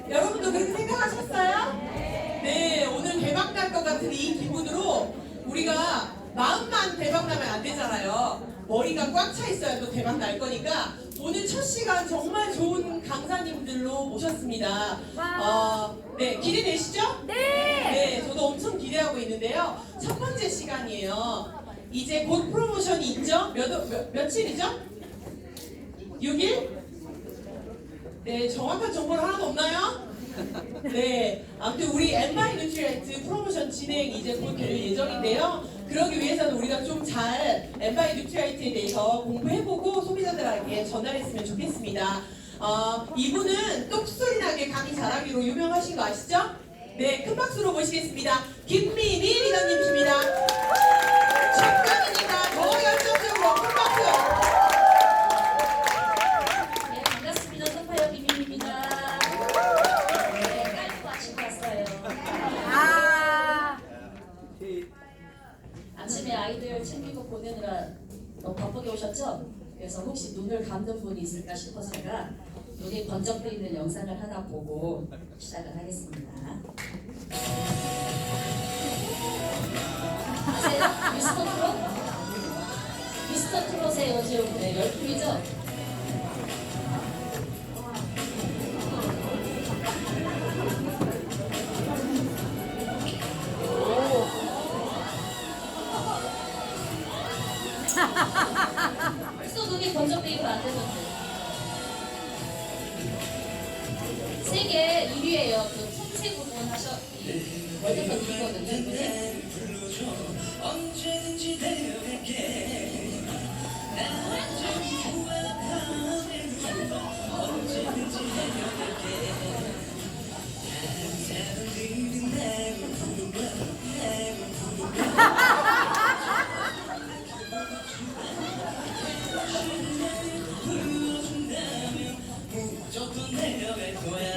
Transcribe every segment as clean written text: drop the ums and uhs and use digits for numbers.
여러분도 그렇게 생각하셨어요? 네, 오늘 대박 날 것 같은 이 기분으로 우리가 마음만 대박 나면 안 되잖아요. 머리가 꽉 차 있어야 또 대박 날 거니까 오늘 첫 시간 정말 좋은 강사님들로 모셨습니다. 네, 기대되시죠? 네, 저도 엄청 기대하고 있는데요. 첫 번째 시간이에요. 이제 곧 프로모션이 있죠? 며칠이죠? 6일? 네, 정확한 정보는 하나도 없나요? 네, 아무튼 우리 엠바이 뉴트리엔트 프로모션 진행 이제 곧 될 예정인데요. 그러기 위해서는 우리가 좀 잘 엠바이 뉴트리엔트에 대해서 공부해보고 소비자들에게 전달했으면 좋겠습니다. 이분은 똑소리 나게 강의 잘하기로 유명하신 거 아시죠? 네, 큰 박수로 모시겠습니다. 김미미 리더님이십니다. 첫강이니까 더 열정적으로 큰 박수! 네, 반갑습니다. 소파역 김민입니다. 네, 깔고 마시고 왔어요. 아침에 아이들 챙기고 보내느라 너무 바쁘게 오셨죠? 그래서 혹시 눈을 감는 분이 있을까 싶어서 제가 눈이 번쩍 뜨이는 영상을 하나 보고 시작을 하겠습니다. 아세요? 미스터 트롯? 미스터 트롯의 요즘 열풍이죠? 벌써 눈이 번쩍대기면 안 되는데. 세계 1위예요. 그 품새 부분 월드컵 1위거든요. 이분이. 언제든지 내려갈게. 언제든지 내려갈게. 사람들은 나를 불러준다면 무조건 내려갈 거야. 무조건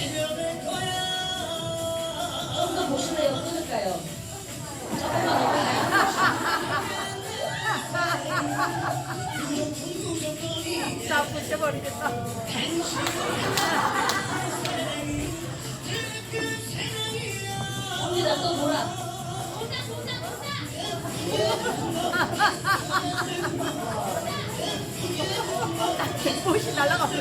달려갈 거야. 좀 더 보실래요? 끊을까요? 조금만 더 나 부셔버리겠다. 언니 나또 놀아. 갯봇이 날아갔어.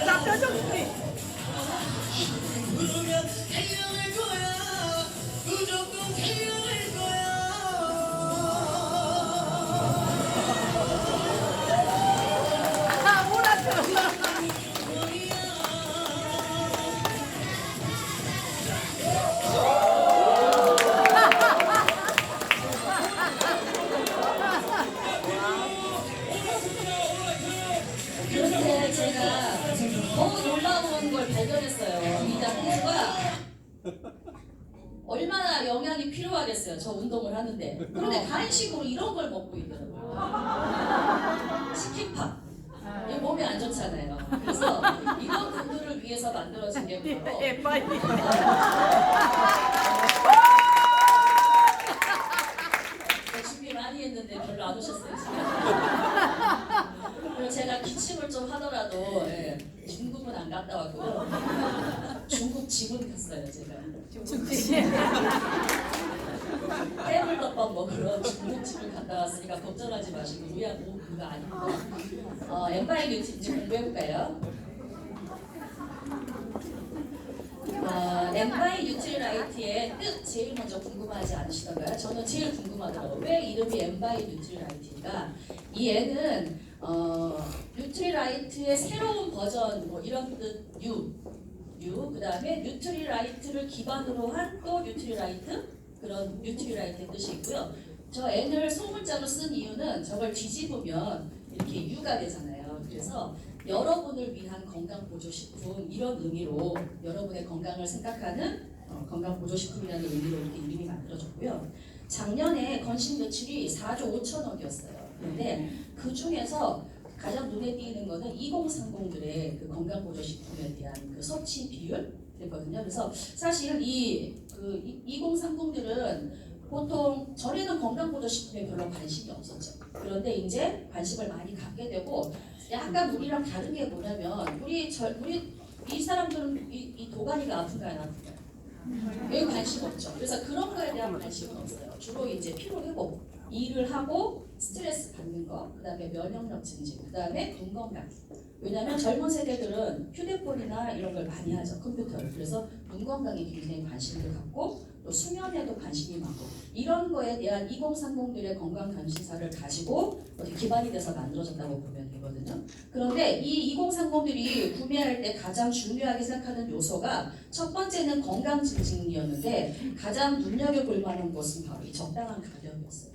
나 표정이. 부르면 달려갈 거야. 무조건 달려갈 거야. 아, 오라트. 그런데 제가 너무 놀라운 걸 발견했어요. 이 낙후가 얼마나 영양이 필요하겠어요. 저 운동을 하는데. 그런데 간식으로 이런 걸 먹고 있더라고요. 치킨팝. 이거 몸에 안 좋잖아요. 그래서 이런 분들을 위해서 만들어진 게 바로 에빠이. 준비 많이 했는데 별로 안 오셨어요. 지금. 그리고 제가 기침을 좀 하더라도 중국은 안 갔다 왔고 중국 집은 갔어요. 제가. 중지. 떼물도 볶음밥 먹으러 중국집을 갔다 왔으니까 걱정하지 마시고 그거 아닙니다. 엠바이 뉴트리 이제 공부해볼까요? 엠바이 뉴트리라이트의 뜻 제일 먼저 궁금하지 않으시던가요? 저는 제일 궁금하더라고요. 왜 이름이 엠바이 뉴트리라이트인가? 이 애는 뉴트리라이트의 새로운 버전 뭐 이런 뜻 그 다음에 뉴트리라이트를 기반으로 한 또 뉴트리라이트 그런 뉴트리라이트의 뜻이 있고요. 저 N을 소문자로 쓴 이유는 저걸 뒤집으면 이렇게 U가 되잖아요. 그래서 여러분을 위한 건강보조식품 이런 의미로 여러분의 건강을 생각하는 건강보조식품이라는 의미로 이렇게 이름이 만들어졌고요. 작년에 건식 매출이 4조 5천억이었어요. 그런데 그 중에서 가장 눈에 띄는 거는 2030들의 그 건강보조식품에 대한 그 섭취 비율이거든요. 그래서 사실 이 2030들은 보통 전에는 건강보조식품에 별로 관심이 없었죠. 그런데 이제 관심을 많이 갖게 되고 약간 우리랑 다른 게 뭐냐면 우리 이 사람들은 이 도가니가 아픈가요, 안 아픈가요? 왜 관심 없죠? 그래서 그런 거에 대한 관심은 없어요. 주로 이제 피로 회복, 일을 하고 스트레스 받는 거, 그다음에 면역력 증진, 그다음에 건강. 왜냐하면 젊은 세대들은 휴대폰이나 이런 걸 많이 하죠, 컴퓨터를. 그래서 눈 건강에 굉장히 관심을 갖고 또 수면에도 관심이 많고 이런 거에 대한 2030들의 건강 감시사를 가지고 기반이 돼서 만들어졌다고 보면 되거든요. 그런데 이 2030들이 구매할 때 가장 중요하게 생각하는 요소가 첫 번째는 건강 증진이었는데 가장 눈여겨볼 만한 것은 바로 이 적당한 가격이었어요.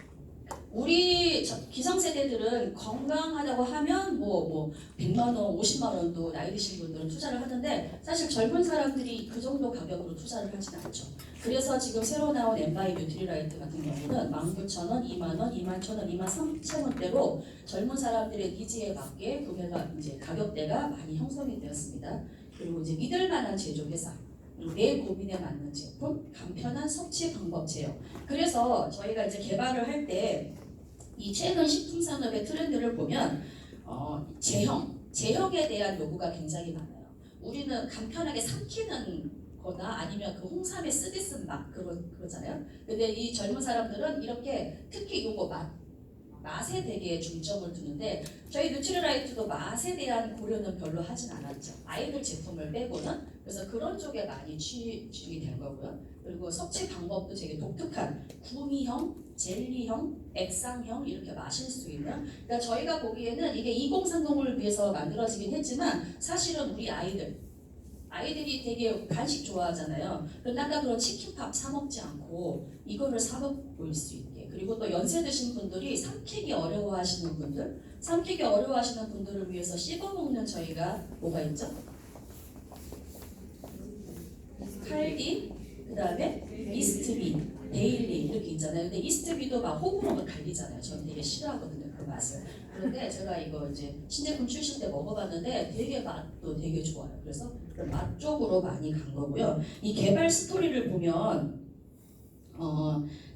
우리 기성세대들은 건강하다고 하면 뭐 100만 원, 50만 원도 나이 드신 분들은 투자를 하는데 사실 젊은 사람들이 그 정도 가격으로 투자를 하진 않죠. 그래서 지금 새로 나온 엠바이 뉴트리라이트 같은 경우는 19,000원, 2만 원, 21,000원, 23,000원대로 젊은 사람들의 니즈에 맞게 구매가 이제 가격대가 많이 형성이 되었습니다. 그리고 이제 믿을 만한 제조 회사. 내 고민에 맞는 제품, 간편한 섭취 방법 제어. 그래서 저희가 이제 개발을 할 때 이 최근 식품 산업의 트렌드를 보면 제형에 대한 요구가 굉장히 많아요. 우리는 간편하게 삼키는 거나 아니면 그 홍삼에 쓰디쓴 맛 그러잖아요. 근데 이 젊은 사람들은 이렇게 특히 요거 맛에 되게 중점을 두는데 저희 뉴트리라이트도 맛에 대한 고려는 별로 하진 않았죠. 아이들 제품을 빼고는. 그래서 그런 쪽에 많이 취직이 된 거고요. 그리고 섭취 방법도 되게 독특한 구미형, 젤리형, 액상형 이렇게 마실 수 있는. 그러니까 저희가 보기에는 이게 2030을 위해서 만들어지긴 했지만 사실은 우리 아이들이 되게 간식 좋아하잖아요. 그런데 아까 그런 치킨밥 사 먹지 않고 이거를 사 먹을 수 있게. 그리고 또 연세 드신 분들이 삼키기 어려워하시는 분들을 위해서 씹어 먹는 저희가 뭐가 있죠? 칼디, 그 다음에 이스트비, 데일리 이렇게 있잖아요. 근데 이스트비도 막 호불호 막 갈리잖아요. 저는 되게 싫어하거든요, 그 맛을. 그런데 제가 이거 이제 신제품 출시 때 먹어봤는데 되게 맛도 되게 좋아요. 그래서 맛 쪽으로 많이 간 거고요. 이 개발 스토리를 보면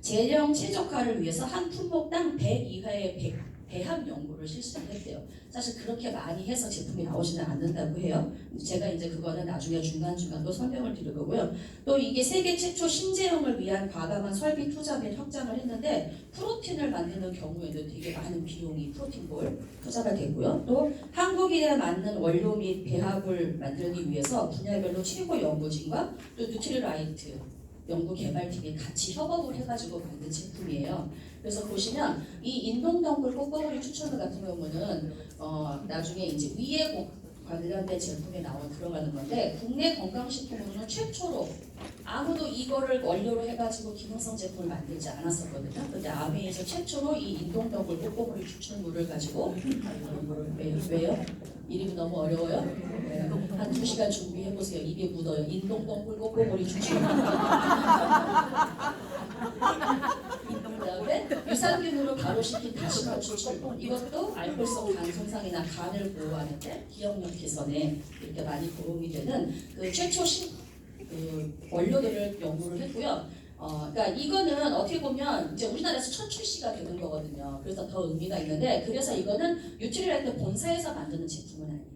재령 최적화를 위해서 한 품목당 100 이하의 배합 연구를 실시를 했대요. 사실 그렇게 많이 해서 제품이 나오지는 않는다고 해요. 제가 이제 그거는 나중에 중간중간 또 설명을 드릴 거고요. 또 이게 세계 최초 신재형을 위한 과감한 설비 투자 및 확장을 했는데 프로틴을 만드는 경우에도 되게 많은 비용이 프로틴볼 투자가 됐고요. 또 한국인에 맞는 원료 및 배합을 만들기 위해서 분야별로 최고 연구진과 또 뉴트리라이트 연구 개발팀이 같이 협업을 해가지고 만든 제품이에요. 그래서 보시면 이 인동덩굴 꼬꼬리 추천을 같은 경우는 나중에 이제 위에 관련된 제품에 들어가는 건데 국내 건강식품으로는 최초로 아무도 이거를 원료로 해가지고 기능성 제품을 만들지 않았었거든요. 근데 아메이에서 최초로 이 인동덩굴 꼬꼬리 추천물을 가지고 왜요? 이름이 너무 어려워요? 네. 한 2시간 준비해보세요. 입에 묻어요. 인동덩굴 꼬꼬리 추천. 그다음에 유산균으로 발효시킨 다시마 추출물. 이것도 알코올성 간 손상이나 간을 보호하는데 기억력 개선에 이렇게 많이 도움이 되는 그 최초 원료들을 연구를 했고요. 그러니까 이거는 어떻게 보면 이제 우리나라에서 첫 출시가 되는 거거든요. 그래서 더 의미가 있는데 그래서 이거는 뉴트리라이트 본사에서 만드는 제품은 아니에요.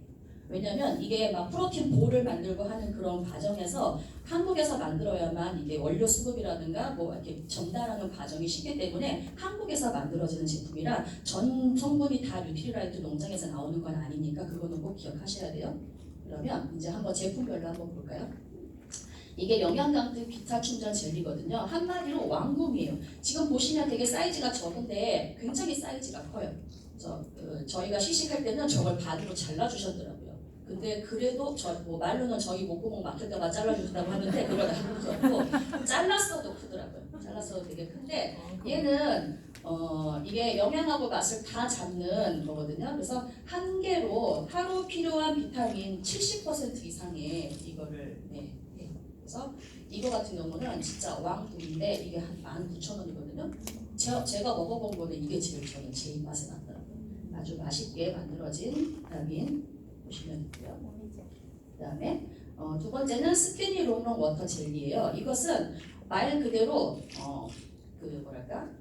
왜냐면 이게 막 프로틴 볼을 만들고 하는 그런 과정에서 한국에서 만들어야만 이게 원료 수급이라든가 뭐 이렇게 전달하는 과정이 쉽기 때문에 한국에서 만들어지는 제품이라 전 성분이 다 뉴트리라이트 농장에서 나오는 건 아니니까 그거는 꼭 기억하셔야 돼요. 그러면 이제 한번 제품별로 한번 볼까요? 이게 영양강등 비타 충전 젤리거든요. 한마디로 왕궁이에요. 지금 보시면 되게 사이즈가 적은데 굉장히 사이즈가 커요. 그래서 저희가 시식할 때는 저걸 반으로 잘라주셨더라고요. 근데 그래도 뭐 말로는 저희 목구멍 막힐까봐 잘라주신다고 하는데 그건 아니고 잘랐어도 크더라고요. 잘랐어도 되게 큰데 얘는 이게 영양하고 맛을 다 잡는 거거든요. 그래서 한 개로 하루 필요한 비타민 70% 이상의 이거를 그래서 이거 같은 경우는 진짜 왕꿀인데 이게 한 19,000원이거든요. 제가 먹어본 거는 이게 저는 제 입맛에 맞더라고요. 아주 맛있게 만들어진 비타민 보시면 있고요. 그 다음에 두 번째는 스키니 롱롱 워터 젤리예요. 이것은 말 그대로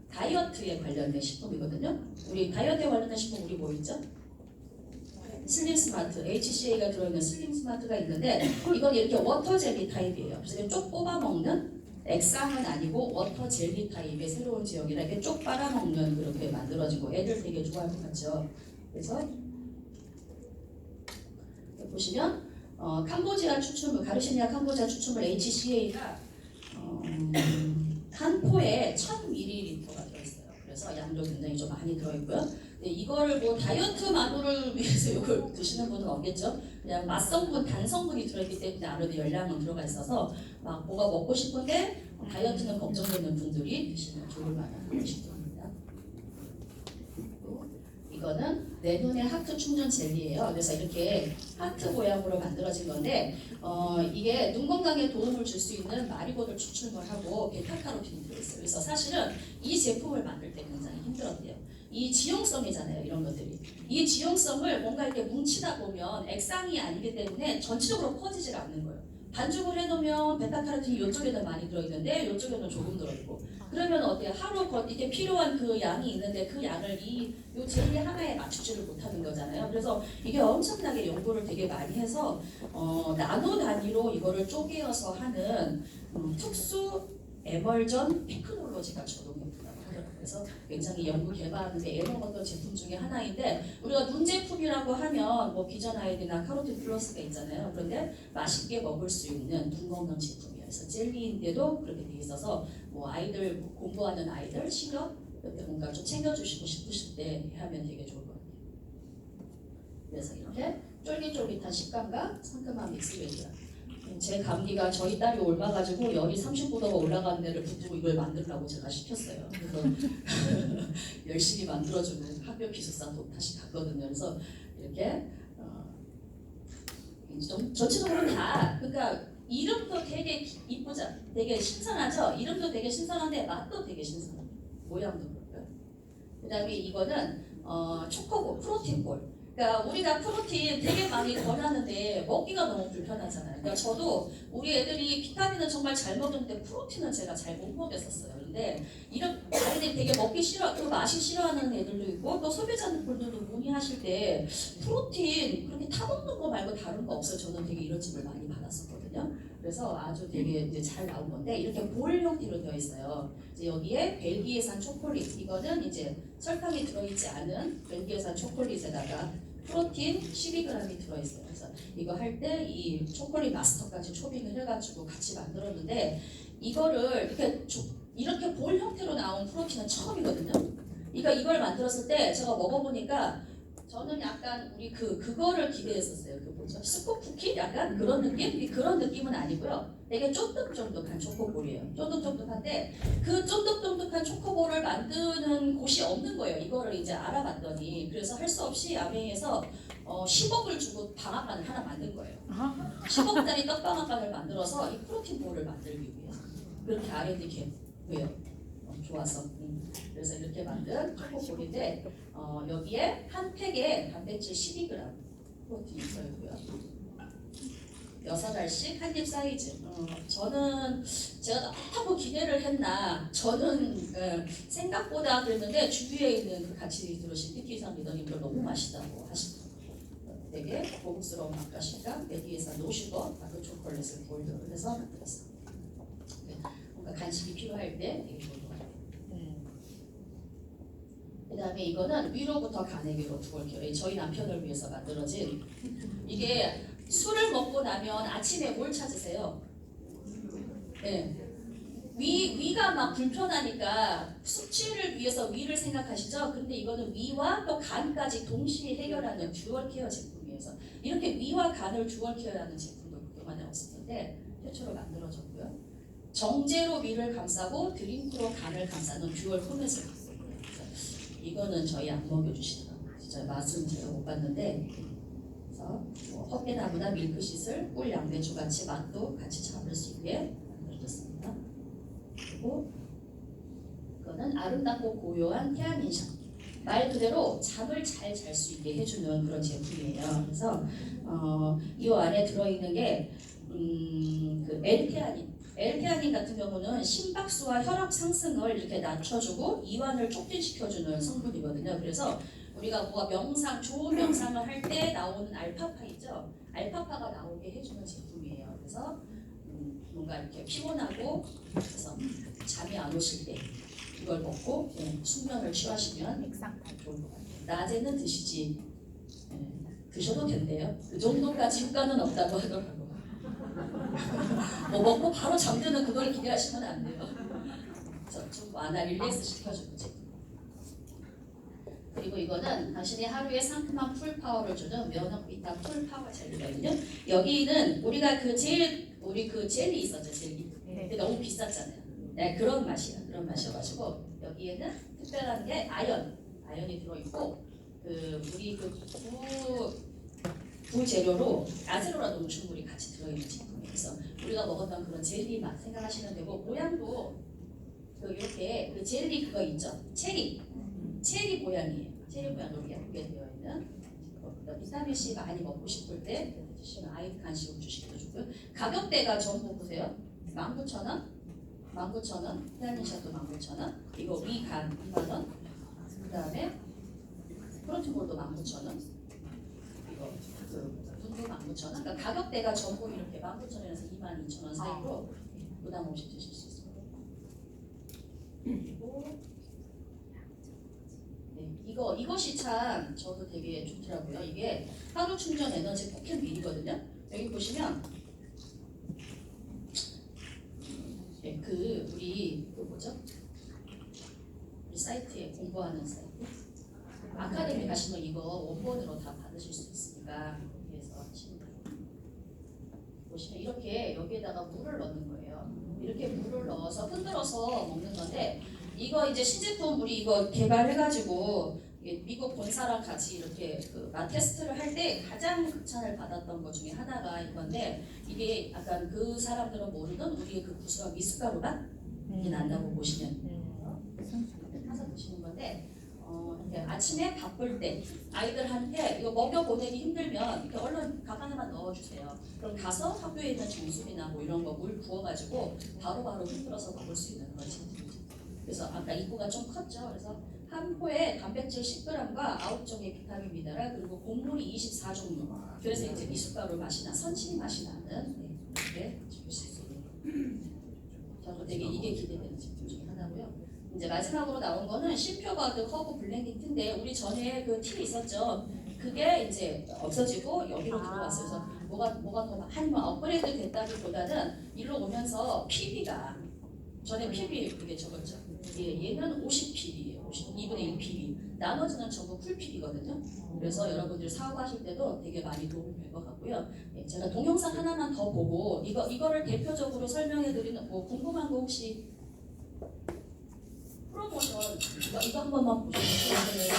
다이어트에 관련된 식품이거든요. 우리 다이어트에 관련된 식품 우리 뭐 있죠? 슬림 스마트, HCA가 들어있는 슬림 스마트가 있는데 이건 이렇게 워터 젤리 타입이에요. 그래서 쪽 뽑아 먹는 액상은 아니고 워터 젤리 타입의 새로운 지역이라 이렇게 쪽 빨아 먹는 그렇게 만들어진 거. 애들 되게 좋아할 것 같죠. 그래서 보시면 캄보지아 추출물, 가르시니아 캄보지아 추출물 HCA가 한 포에 1000ml가 들어있어요. 그래서 양도 굉장히 좀 많이 들어있고요. 네, 이거를 뭐 다이어트 만호를 위해서 이걸 드시는 분은 없겠죠. 그냥 맛성분, 단성분이 들어있기 때문에 아무래도 열량은 들어가 있어서 막 뭐가 먹고 싶은데 다이어트는 걱정되는 분들이 드시면 좋을 만한 식품입니다. 이거는 내 눈의 하트 충전 젤리예요. 그래서 이렇게 하트 모양으로 만들어진 건데 이게 눈 건강에 도움을 줄 수 있는 마리고들 추출물하고 베타카로틴이 들어있어요. 그래서 사실은 이 제품을 만들 때 굉장히 힘들었대요. 이 지용성이잖아요, 이런 것들이. 이 지용성을 뭔가 이렇게 뭉치다 보면 액상이 아니기 때문에 전체적으로 퍼지질 않는 거예요. 반죽을 해놓으면 베타카로틴이 이쪽에는 많이 들어있는데 이쪽에는 조금 들어있고 그러면 어때요? 하루 이게 필요한 그 양이 있는데 그 양을 이 젤리 하나에 맞추지를 못하는 거잖아요. 그래서 이게 엄청나게 연구를 되게 많이 해서 나노 단위로 이거를 쪼개어서 하는 특수 에멀전 테크놀로지가 적용됐다고 하더라고요. 그래서 굉장히 연구 개발하는데 애먹었던 제품 중에 하나인데 우리가 눈 제품이라고 하면 뭐 비전아이드나 카로틴 플러스가 있잖아요. 그런데 맛있게 먹을 수 있는 눈 건강 제품이에요. 그래서 젤리인데도 그렇게 돼 있어서 뭐 아이들 공부하는 아이들 시력 이렇게 뭔가 좀 챙겨주시고 싶으실 때 하면 되게 좋을 것 같아요. 그래서 이렇게 쫄깃쫄깃한 식감과 상큼한 믹스웨이야. 제 감기가 저희 딸이 옮아가지고 열이 39도가 올라가는 데를 붙들고 이걸 만들라고 제가 시켰어요. 그래서 열심히 만들어주는 학교 기숙사도 다시 갔거든요. 그래서 이렇게 좀 전체적으로 다 그러니까 이름도 되게 이쁘죠? 되게 신선하죠? 이름도 되게 신선한데 맛도 되게 신선해요. 모양도 그렇고요. 그 다음에 이거는 초코볼, 프로틴볼. 그러니까 우리가 프로틴 되게 많이 권하는데 먹기가 너무 불편하잖아요. 그러니까 저도 우리 애들이 비타민은 정말 잘 먹는데 프로틴은 제가 잘 못 먹였었어요. 근데 이런 아이들이 되게 먹기 싫어, 또 맛이 싫어하는 애들도 있고 또 소비자분들도 문의하실 때 프로틴 그렇게 타먹는 거 말고 다른 거 없어요. 저는 되게 이런 집을 많이 받았었거든요. 그래서 아주 되게 이제 잘 나온 건데 이렇게 볼 형태로 되어 있어요. 이제 여기에 벨기에산 초콜릿, 이거는 이제 설탕이 들어있지 않은 벨기에산 초콜릿에다가 프로틴 12g이 들어있어요. 그래서 이거 할 때 이 초콜릿 마스터까지 초빙을 해가지고 같이 만들었는데 이거를 이렇게 볼 형태로 나온 프로틴은 처음이거든요. 그러니까 이걸 만들었을 때 제가 먹어보니까 저는 약간 우리 그거를 기대했었어요. 그 뭐죠? 스코 쿠키? 약간 그런 느낌? 그런 느낌은 아니고요. 되게 쫀득쫀득한 초코볼이에요. 쫀득쫀득한데 그 쫀득쫀득한 초코볼을 만드는 곳이 없는 거예요. 이거를 이제 알아봤더니 그래서 할 수 없이 아메이에서 10억을 주고 방앗간을 하나 만든 거예요. 10억짜리 떡방앗간을 만들어서 이 프로틴 볼을 만들기 위해서 그렇게 R&D 개고요. 좋아서 그래서 이렇게 만든 초코볼인데 여기에 한 팩에 단백질 12g 프로틴이 들어있고요. 6알씩 한 입 사이즈. 저는 제가 너무 기대를 했나. 저는 생각보다 그랬는데 주위에 있는 그 같이 들으신 PT 이상 리더님들 너무 맛있다고 하시더라고요. 되게 고급스러운 맛까지니까 여기에서 노슈거 다크 초콜릿을 볼드를 해서 만들었어요. 뭔가 간식이 필요할 때 되게 좋은 것 같아요. 그 다음에 이거는 위로부터 간에게로 두골케어. 저희 남편을 위해서 만들어진 이게 술을 먹고 나면 아침에 뭘 찾으세요? 네. 위가 막 불편하니까 숙취를 위해서 위를 생각하시죠? 근데 이거는 위와 또 간까지 동시에 해결하는 듀얼 케어 제품이에요. 이렇게 위와 간을 듀얼 케어하는 제품도 그동안에 없었는데 최초로 만들어졌고요. 정제로 위를 감싸고 드링크로 간을 감싸는 듀얼 포맷을 갖고 있고요. 이거는 저희 안 먹여주시더라고요. 진짜 맛은 제가 못 봤는데 그래서 뭐 헛개나무나 밀크시슬, 꿀, 양배추 같이 맛도 같이 잡을 수 있게 만들어졌습니다. 그리고 이거는 아름답고 고요한 태아민향. 말 그대로 잠을 잘 잘 수 있게 해주는 그런 제품이에요. 그래서 이 안에 들어있는 게 그 L테아닌. L테아닌 같은 경우는 심박수와 혈압 상승을 이렇게 낮춰주고 이완을 촉진시켜주는 성분이거든요. 그래서 우리가 뭐가 명상, 좋은 명상을 할 때 나오는 알파파 있죠? 알파파가 나오게 해주는 제품이에요. 그래서 뭔가 이렇게 피곤하고 그래서 잠이 안 오실 때 이걸 먹고 숙면을 취하시면 좋을 것 같아요. 낮에는 드시지 드셔도 된대요. 그 정도까지 효과는 없다고 하더라고요. 뭐 먹고 바로 잠드는 그걸 기대하시면 안 돼요. 그래서 좀 완화 릴렉스 시켜주는 제품. 그리고 이거는 당신이 하루에 상큼한 풀 파워를 주는 면역 비타 풀 파워 젤리거든요. 여기는 우리가 우리 그 젤리 있었죠, 젤리. 근데 너무 비쌌잖아요. 네, 그런 맛이야. 그런 맛이어가지고 여기에는 특별한 게 아연이 들어있고 우리 부 재료로 아제로라 농축물이 같이 들어있는 제품이에요. 그래서 우리가 먹었던 그런 젤리 맛 생각하시면 되고 모양도 이렇게 그 젤리 그거 있죠, 체리 모양이에요. 체리 모양으로 예쁘게 되어 있는 비타민 C 많이 먹고 싶을 때 드시면 아이들 간식으로 주시기도 좋고요. 가격대가 전부 보세요. 19,000원, 19,000원, 태아민샷도 19,000원, 이거 위간 2만원, 그 다음에 프로틴볼도 19,000원, 이거 분도 19,000원. 그러니까 가격대가 전부 이렇게 19,000원에서 22,000원 사이로 부담 없이 드실 수 있습니다. 그리고 이것이 참 저도 되게 좋더라고요. 이게 하루 충전 에너지 포켓 밀이거든요. 여기 보시면 우리 사이트에 공부하는 사이트 아카데미 가시면 이거 원본으로 다 받으실 수 있으니까 여기에서 보시면 이렇게 여기에다가 물을 넣는 거예요. 이렇게 물을 넣어서 흔들어서 먹는 건데 이거 이제 신제품 우리 이거 개발해가지고 미국 본사랑 같이 이렇게 맛 테스트를 할 때 가장 극찬을 받았던 것 중에 하나가 이건데 이게 약간 그 사람들은 모르는 우리의 그 구수한 미숫가루 맛이 난다고 보시면 타서 드시는 건데 이렇게 아침에 바쁠 때 아이들한테 이거 먹여 보내기 힘들면 이렇게 얼른 밥 하나만 넣어주세요. 그럼 가서 학교에 있는 정수리나 뭐 이런 거 물 부어가지고 바로바로 흔들어서 먹을 수 있는 그런 제품이죠. 그래서 아까 입구가 좀 컸죠. 그래서 한 포에 단백질 10g과 9종의 비타민 미네랄 그리고 곡물이 24종류. 그래서 이제 미숫가루 맛이 나 선심 맛이 나는 이렇게 드실 수 있는. 저도 되게 이게 기대되는 제품 중에 하나고요. 이제 마지막으로 나온 거는 심표바드 허브 블렌딩 틴데 우리 전에 그 티 있었죠. 그게 이제 없어지고 여기로 들어왔어요. 그래서 뭐가 더 많이 업그레이드 됐다기보다는 일로 오면서 PB가 전에 PB 그게 적었죠. 얘는 50PB예요. 2분의 1 PB. 나머지는 전부 풀 PB거든요. 그래서 여러분들 사업하실 때도 되게 많이 도움이 될 것 같고요. 제가 동영상 하나만 더 보고 이거를 대표적으로 설명해드리는 뭐 궁금한 거 혹시 프로모션 이거 한 번만 보셔주세요.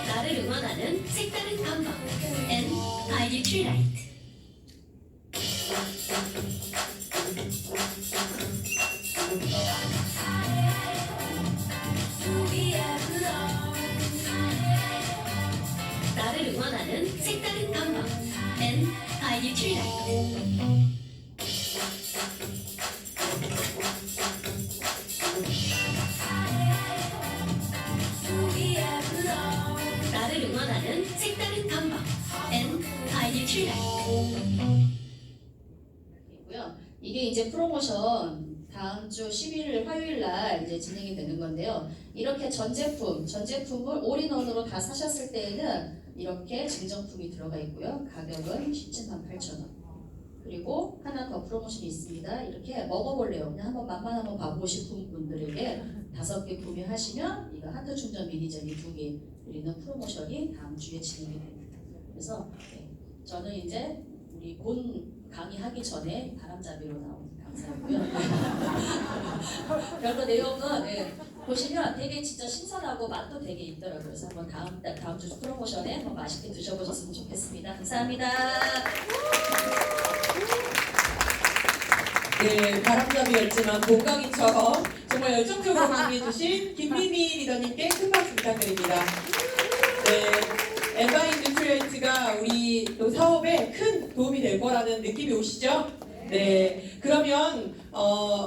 나를 응원하는 색다른 방법 N-ID 트리라이트. 나를 응원하는 색다른 방법 N-ID 트리라이트. 뉴트리라이트. 있고요. 이게 이제 프로모션 다음 주 11일 화요일 날 이제 진행이 되는 건데요. 이렇게 전 제품을 올인원으로 다 사셨을 때에는 이렇게 증정품이 들어가 있고요. 가격은 178,000원. 그리고 하나 더 프로모션이 있습니다. 이렇게 먹어볼래요. 그냥 한번 맛만 한번 봐보고 싶은 분들에게 5개 구매하시면 이거 하트 충전 미니 젤리 2개 드리는 프로모션이 다음 주에 진행이 됩니다. 그래서 저는 이제 우리 본 강의하기 전에 바람잡이로 나온 강사이고요. 별로 내용은 보시면 되게 진짜 신선하고 맛도 되게 있더라고요. 그래서 한번 다음 주 프로모션에 한번 맛있게 드셔보셨으면 좋겠습니다. 감사합니다. 네, 바람잡이였지만 본강의처럼 정말 열정적으로 강의해주신 김미미 리더님께 큰 박수 부탁드립니다. 네, 에바인 뉴트리라이트가 우리 또 사업에 큰 도움이 될 거라는 느낌이 오시죠? 네, 그러면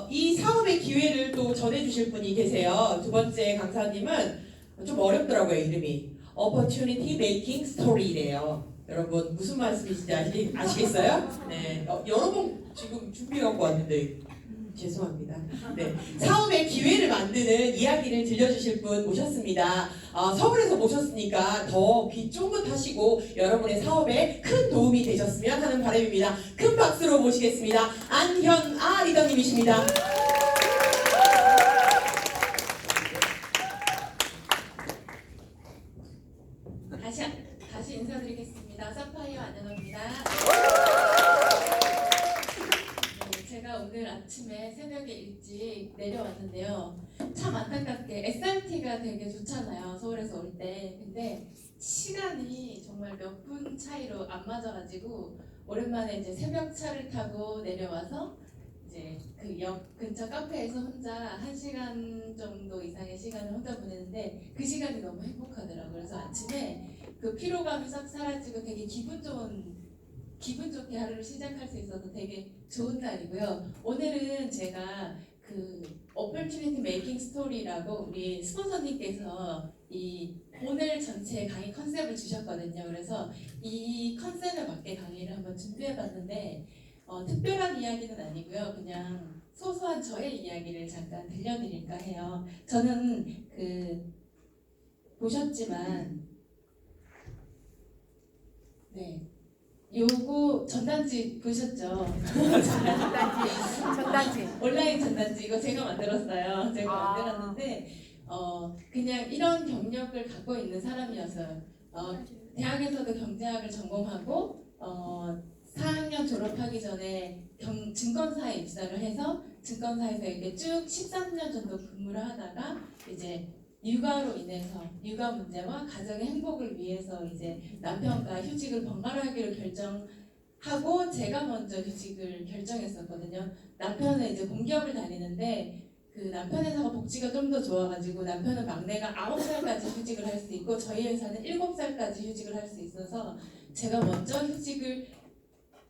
이 사업의 기회를 또 전해주실 분이 계세요. 두 번째 강사님은 좀 어렵더라고요, 이름이. Opportunity Making Story래요. 여러분 무슨 말씀이신지 아시겠어요? 네, 여러 번 지금 준비해갖고 왔는데 죄송합니다. 네, 사업의 기회를 만드는 이야기를 들려주실 분 모셨습니다. 서울에서 모셨으니까 더 귀 쫑긋하시고 여러분의 사업에 큰 도움이 되셨으면 하는 바람입니다. 큰 박수로 모시겠습니다. 안현아 리더님이십니다. 다시 인사드리겠습니다. 사파이어 안현아입니다. 네, 제가 오늘 아침에 새벽에 일찍 내려왔는데요. 참 안타깝게 SRT가 되게 좋잖아요. 서울에서 올 때. 근데 시간이 정말 몇 분 차이로 안 맞아가지고 오랜만에 이제 새벽 차를 타고 내려와서 이제 그 역 근처 카페에서 혼자 1시간 정도 이상의 시간을 혼자 보내는데 그 시간이 너무 행복하더라고요. 그래서 아침에 그 피로감이 싹 사라지고 되게 기분 좋게 하루를 시작할 수 있어서 되게 좋은 날이고요. 오늘은 제가 그 Opportunity Making Story라고 우리 스폰서님께서 이 오늘 전체 강의 컨셉을 주셨거든요. 그래서 이 컨셉에 맞게 강의를 한번 준비해봤는데 특별한 이야기는 아니고요. 그냥 소소한 저의 이야기를 잠깐 들려드릴까 해요. 저는 보셨지만 네, 요거 전단지 보셨죠? 전단지. 온라인 전단지 이거 제가 만들었어요. 제가 만들었는데 그냥 이런 경력을 갖고 있는 사람이었어요. 대학에서도 경제학을 전공하고 4학년 졸업하기 전에 증권사에 입사를 해서 증권사에서 이렇게 쭉 13년 정도 근무를 하다가 이제 육아로 인해서 육아 문제와 가정의 행복을 위해서 이제 남편과 휴직을 번갈아 하기로 결정하고 제가 먼저 휴직을 결정했었거든요. 남편은 이제 공기업을 다니는데 그 남편 회사가 복지가 좀 더 좋아가지고 남편은 막내가 9살까지 휴직을 할 수 있고 저희 회사는 7살까지 휴직을 할 수 있어서 제가 먼저 휴직을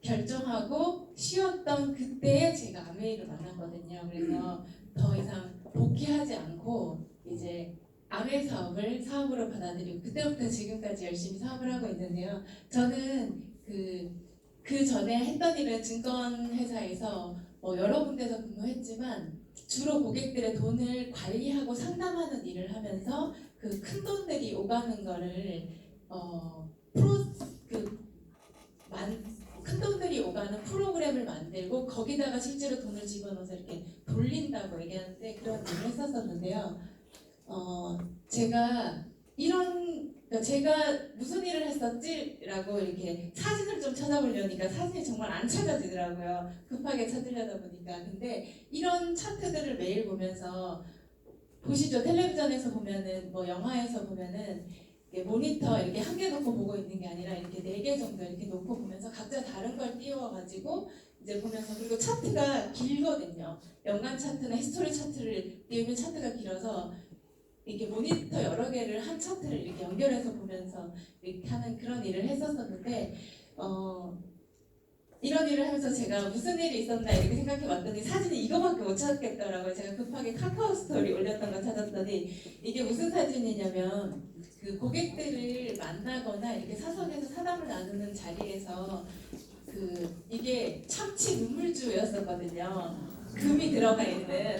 결정하고 쉬었던 그때에 제가 아메이를 만났거든요. 그래서 더 이상 복귀하지 않고 이제 아메 사업으로 받아들이고 그때부터 지금까지 열심히 사업을 하고 있는데요. 저는 그 전에 했던 일은 증권회사에서 여러 군데서 근무했지만 주로 고객들의 돈을 관리하고 상담하는 일을 하면서 그 큰 돈들이 오가는 거를 큰 돈들이 오가는 프로그램을 만들고 거기다가 실제로 돈을 집어넣어서 이렇게 돌린다고 얘기하는데 그런 일을 했었었는데요. 제가 무슨 일을 했었지라고 이렇게 사진을 좀 찾아보려니까 사진이 정말 안 찾아지더라고요. 급하게 찾으려다 보니까. 근데 이런 차트들을 매일 보면서 보시죠. 텔레비전에서 보면은 영화에서 보면은 모니터 이렇게 한 개 놓고 보고 있는 게 아니라 이렇게 4개 정도 이렇게 놓고 보면서 각자 다른 걸 띄워가지고 이제 보면서 그리고 차트가 길거든요. 연간 차트나 히스토리 차트를 띄우면 차트가 길어서 이렇게 모니터 여러 개를 한 차트를 이렇게 연결해서 보면서 이렇게 하는 그런 일을 했었었는데 이런 일을 하면서 제가 무슨 일이 있었나 이렇게 생각해 봤더니 사진이 이거밖에 못 찾겠더라고요. 제가 급하게 카카오 스토리 올렸던 거 찾았더니 이게 무슨 사진이냐면 그 고객들을 만나거나 이렇게 사석에서 사담을 나누는 자리에서 그 이게 참치 눈물주였었거든요. 금이 들어가 있는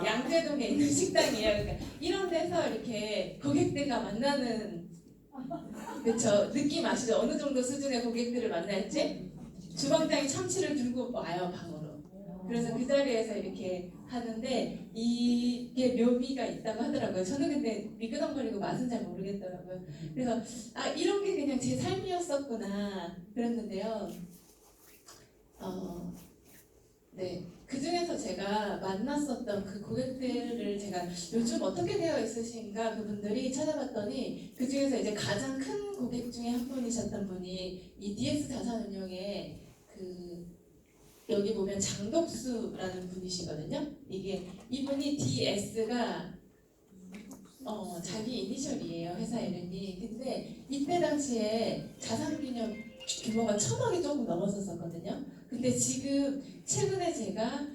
양재동에 있는 식당이에요. 그러니까 이런 데서 이렇게 고객들과 만나는 그쵸 느낌 아시죠? 어느 정도 수준의 고객들을 만날지 주방장이 참치를 들고 와요 방으로. 그래서 그 자리에서 이렇게 하는데 이게 묘미가 있다고 하더라고요. 저는 근데 미끄덩거리고 맛은 잘 모르겠더라고요. 그래서 아 이런 게 그냥 제 삶이었었구나 그랬는데요. 네. 그 중에서 제가 만났었던 그 고객들을 제가 요즘 어떻게 되어 있으신가 그분들이 찾아봤더니 그 중에서 이제 가장 큰 고객 중에 한 분이셨던 분이 이 DS 자산운용의 그 여기 보면 장덕수라는 분이시거든요. 이게 이분이 DS가 자기 이니셜이에요. 회사 이름이. 근데 이때 당시에 자산균형 규모가 1,000억이 조금 넘었었거든요. 근데 지금 최근에 제가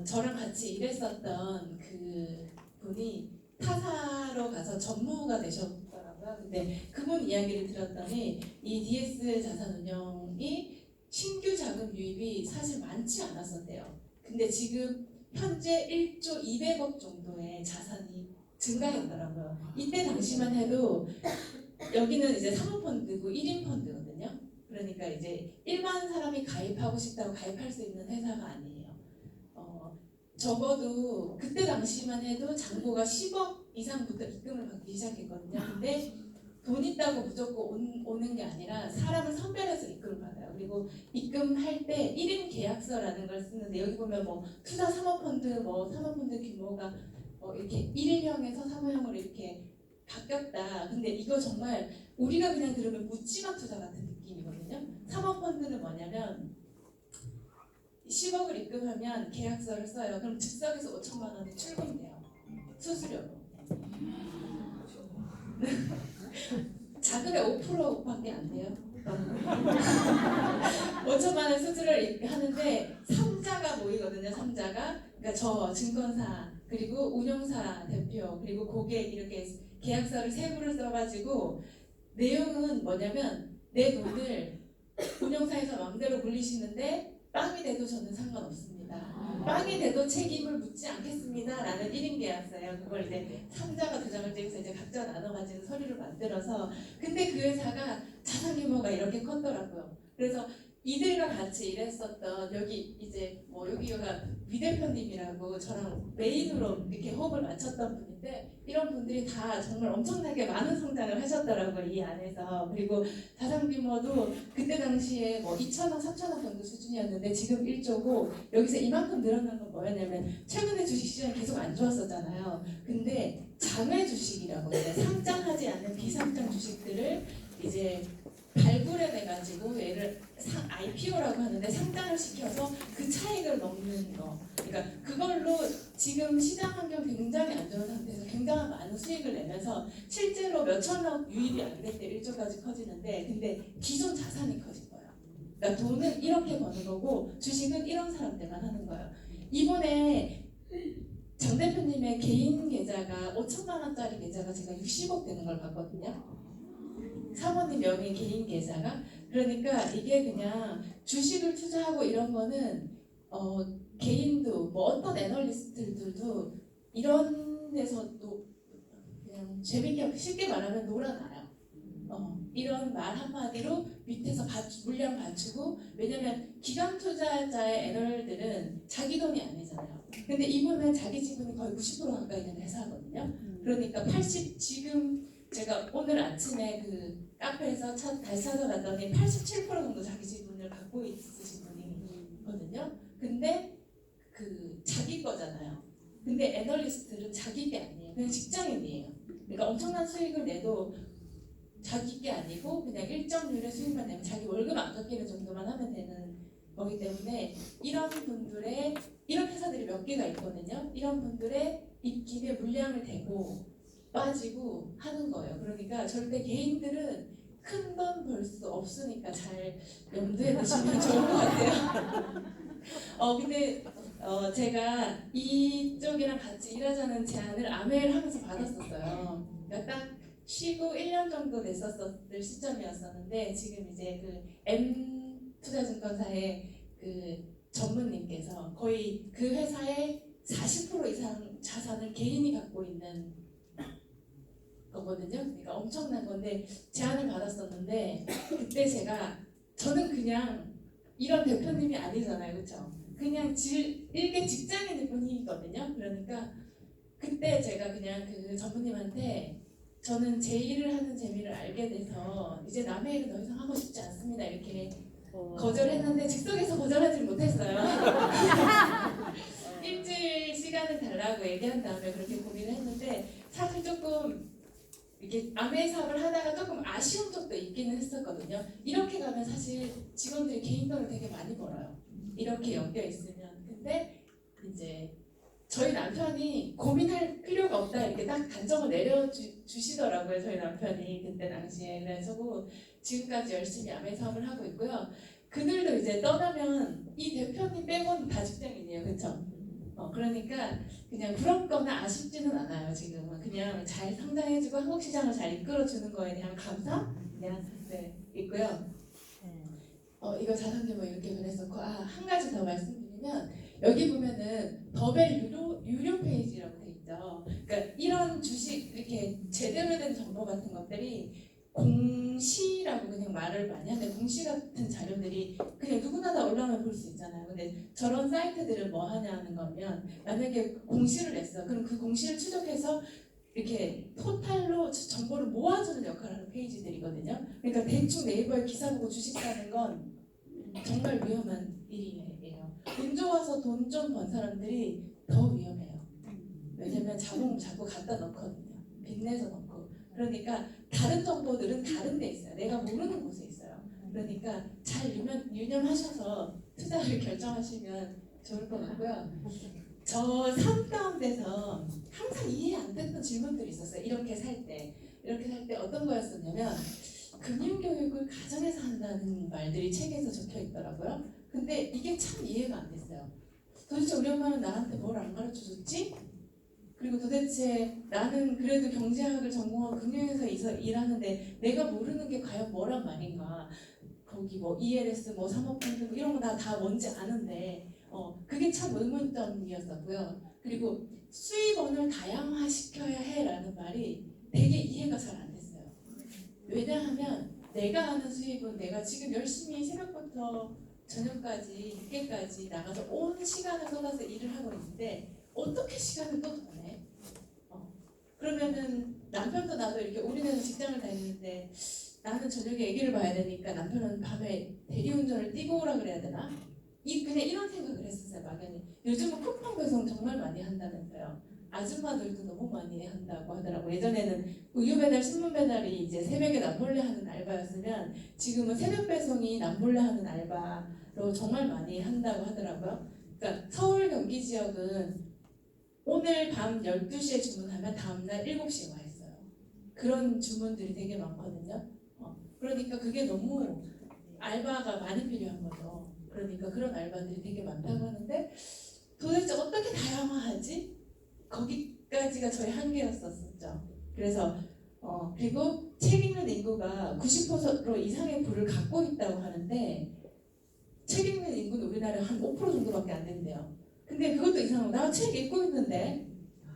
저랑 같이 일했었던 그 분이 타사로 가서 전무가 되셨더라고요. 근데 그분 이야기를 들었더니 이 DS 자산운용이 신규 자금 유입이 사실 많지 않았었대요. 근데 지금 현재 1조 200억 정도의 자산이 증가했더라고요. 이때 당시만 해도 여기는 이제 사모펀드고 1인 펀드거든요. 그러니까 이제 일반 사람이 가입하고 싶다고 가입할 수 있는 회사가 아니에요. 적어도 그때 당시만 해도 잔고가 10억 이상부터 입금을 받기 시작했거든요. 근데 돈 있다고 무조건 오는 게 아니라 사람을 선별해서 입금을 받아요. 그리고 입금할 때 1인 계약서라는 걸 쓰는데 여기 보면 뭐 투자 사모펀드 뭐 사모펀드 규모가 이렇게 1인형에서 사모형으로 이렇게 바뀌었다. 근데 이거 정말 우리가 그냥 들으면 묻지마 투자 같은 느낌이거든요. 사모펀드는 뭐냐면 10억을 입금하면 계약서를 써요. 그럼 즉석에서 5천만 원이 출금돼요. 수수료로. 자금의 5%밖에 안 돼요. 5천만 원 수수료를 하는데 3자가 모이거든요. 3자가. 그러니까 저 증권사 그리고 운용사 대표 그리고 고객 이렇게 계약서를 세부를 써가지고 내용은 뭐냐면 내 돈을 운용사에서 마음대로 굴리시는데 빵이 돼도 저는 상관없습니다. 빵이 돼도 책임을 묻지 않겠습니다. 라는 1인 계약서예요. 그걸 이제 3자가 도장을 찍어서 이제 각자 나눠가지고 서류를 만들어서 근데 그 회사가 자산 규모가 이렇게 컸더라고요. 그래서 이들과 같이 일했었던 여기 이제 뭐 여기가 위 대표님이라고 저랑 메인으로 이렇게 호흡을 맞췄던 분인데 이런 분들이 다 정말 엄청나게 많은 성장을 하셨더라고요. 이 안에서. 그리고 자산 규모도 그때 당시에 뭐 2천억, 3천억 정도 수준이었는데 지금 1조고 여기서 이만큼 늘어난 건 뭐였냐면 최근에 주식시장이 계속 안 좋았었잖아요. 근데 장외 주식이라고 해요. 상장하지 않는 비상장 주식들을 이제 발굴해내가지고 얘를 IPO라고 하는데 상장을 시켜서 그 차익을 먹는 거. 그러니까 그걸로 지금 시장 환경 굉장히 안 좋은 상태에서 굉장히 많은 수익을 내면서 실제로 몇 천억 유입이 안 될 때 1조까지 커지는데 근데 기존 자산이 커진 거예요. 그러니까 돈은 이렇게 버는 거고 주식은 이런 사람들만 하는 거예요. 이번에 장 대표님의 개인 계좌가 5천만 원짜리 계좌가 제가 60억 되는 걸 봤거든요. 사모님 명의 개인 계좌가. 그러니까 이게 그냥 주식을 투자하고 이런 거는 개인도 뭐 어떤 애널리스트들도 이런 데서도 그냥 재밌게 쉽게 말하면 놀아나요. 이런 말 한마디로 밑에서 물량 받치고 왜냐면 기관 투자자의 애널들은 자기 돈이 아니잖아요. 근데 이분은 자기 지분이 거의 90% 가까이 되는 회사거든요. 그러니까 지금 제가 오늘 아침에 그 카페에서 다시 찾아봤더니 87% 정도 자기 지분을 갖고 있으신 분이거든요. 근데 그 자기 거잖아요. 근데 애널리스트는 자기 게 아니에요. 그냥 직장인이에요. 그러니까 엄청난 수익을 내도 자기 게 아니고 그냥 일정률의 수익만 내면 자기 월급 안 깎이는 정도만 하면 되는 거기 때문에 이런 회사들이 몇 개가 있거든요. 이런 분들의 입김에 물량을 대고 빠지고 하는 거예요. 그러니까 절대 개인들은 큰 돈 벌 수 없으니까 잘 염두에 두시면 좋을 것 같아요. 근데 제가 이쪽이랑 같이 일하자는 제안을 아메를 하면서 받았었어요. 그러니까 딱 쉬고 1년 정도 됐었을 시점이었었는데 지금 이제 그 M 투자증권사의 그 전무님께서 거의 그 회사의 40% 이상 자산을 개인이 갖고 있는 거거든요. 그러니까 엄청난 건데 제안을 받았었는데 그때 저는 그냥 이런 대표님이 아니잖아요, 그렇죠? 그냥 일개 직장인일 뿐이거든요. 그러니까 그때 제가 그냥 그 전무님한테 저는 제 일을 하는 재미를 알게 돼서 이제 남의 일은 더 이상 하고 싶지 않습니다. 이렇게 거절했는데 즉석에서 거절하지 못했어요. 일주일 시간을 달라고 얘기한 다음에 그렇게 고민을 했는데 사실 조금 이렇게 아메 사업을 하다가 조금 아쉬운 적도 있기는 했었거든요. 이렇게 가면 사실 직원들이 개인 돈을 되게 많이 벌어요. 이렇게 엮여 있으면. 근데 이제 저희 남편이 고민할 필요가 없다 이렇게 딱 단정을 내려주시더라고요. 저희 남편이 그때 당시에. 그래서 지금까지 열심히 아메 사업을 하고 있고요. 그들도 이제 떠나면 이 대표님 빼고는 다 직장인이에요. 그렇죠? 그러니까 그냥 부럽거나 아쉽지는 않아요. 지금은 그냥 잘 성장해주고 한국 시장을 잘 이끌어주는 거에 대한 감사 그냥 있고요. 이거 자산규모 이렇게 그랬었고 한 가지 더 말씀드리면 여기 보면은 더벨 유료 페이지라고 돼 있죠. 그러니까 이런 주식 이렇게 제대로 된 정보 같은 것들이 공시라고 그냥 말을 많이 하는데 공시 같은 자료들이 그냥 누구나 다 올라오면 볼 수 있잖아요. 근데 저런 사이트들은 뭐 하냐는 거면 만약에 공시를 냈어. 그럼 그 공시를 추적해서 이렇게 토탈로 정보를 모아주는 역할을 하는 페이지들이거든요. 그러니까 대충 네이버에 기사 보고 주식 사는 건 정말 위험한 일이에요. 운 좋아서 돈 좀 번 사람들이 더 위험해요. 왜냐면 자꾸 갖다 넣거든요. 빚내서 넣고. 그러니까 다른 정보들은 다른 데 있어요. 내가 모르는 곳에 있어요. 그러니까 잘 유념하셔서 투자를 결정하시면 좋을 것 같고요. 저 삶 가운데서 항상 이해 안 됐던 질문들이 있었어요. 이렇게 살 때 어떤 거였었냐면 금융교육을 가정에서 한다는 말들이 책에서 적혀 있더라고요. 근데 이게 참 이해가 안 됐어요. 도대체 우리 엄마는 나한테 뭘 안 가르쳐줬지? 그리고 도대체 나는 그래도 경제학을 전공하고 금융에서 일하는데 내가 모르는 게 과연 뭐란 말인가? 거기 뭐 ELS 뭐 사모펀드 이런 거 다 뭔지 아는데 그게 참 의문점이었었고요. 그리고 수입원을 다양화시켜야 해라는 말이 되게 이해가 잘 안 됐어요. 왜냐하면 내가 하는 수입은 내가 지금 열심히 새벽부터 저녁까지 늦게까지 나가서 온 시간을 쏟아서 일을 하고 있는데 어떻게 시간을 또 더 내? 그러면은 남편도 나도 이렇게 우리는 직장을 다니는데 나는 저녁에 아기를 봐야 되니까 남편은 밤에 대리운전을 뛰고 오라 그래야 되나? 그냥 이런 생각을 했었어요. 막연히. 요즘은 쿠팡 배송 정말 많이 한다면서요. 아줌마들도 너무 많이 한다고 하더라고요. 예전에는 우유 배달, 신문 배달이 이제 새벽에 남몰래 하는 알바였으면 지금은 새벽 배송이 남몰래 하는 알바로 정말 많이 한다고 하더라고요. 그러니까 서울 경기 지역은 오늘 밤 12시에 주문하면 다음날 7시에 와 있어요. 그런 주문들이 되게 많거든요. 그러니까 그게 너무 알바가 많이 필요한 거죠. 그러니까 그런 알바들이 되게 많다고 하는데 도대체 어떻게 다양화하지? 거기까지가 저희 한계였었죠. 그래서 그리고 책 읽는 인구가 90% 이상의 부를 갖고 있다고 하는데 책 읽는 인구는 우리나라에 한 5% 정도밖에 안 된대요. 근데 그것도 이상하고 나 책 읽고 있는데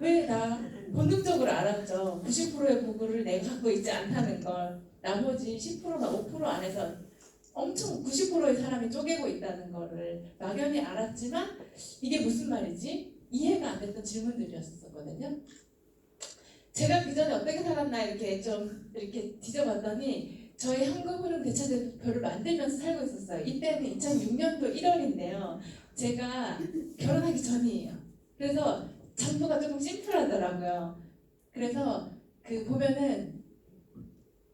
왜 나 본능적으로 알았죠. 90%의 부를 내가 갖고 있지 않다는 걸. 나머지 10%나 5% 안에서 엄청 90%의 사람이 쪼개고 있다는 거를 막연히 알았지만 이게 무슨 말이지? 이해가 안 됐던 질문들이었었거든요. 제가 그 전에 어떻게 살았나 이렇게 좀 이렇게 뒤져봤더니 저희 현금 흐름 대차별을 만들면서 살고 있었어요. 이때는 2006년도 1월인데요. 제가 결혼하기 전이에요. 그래서 전부가 조금 심플하더라고요. 그래서 보면은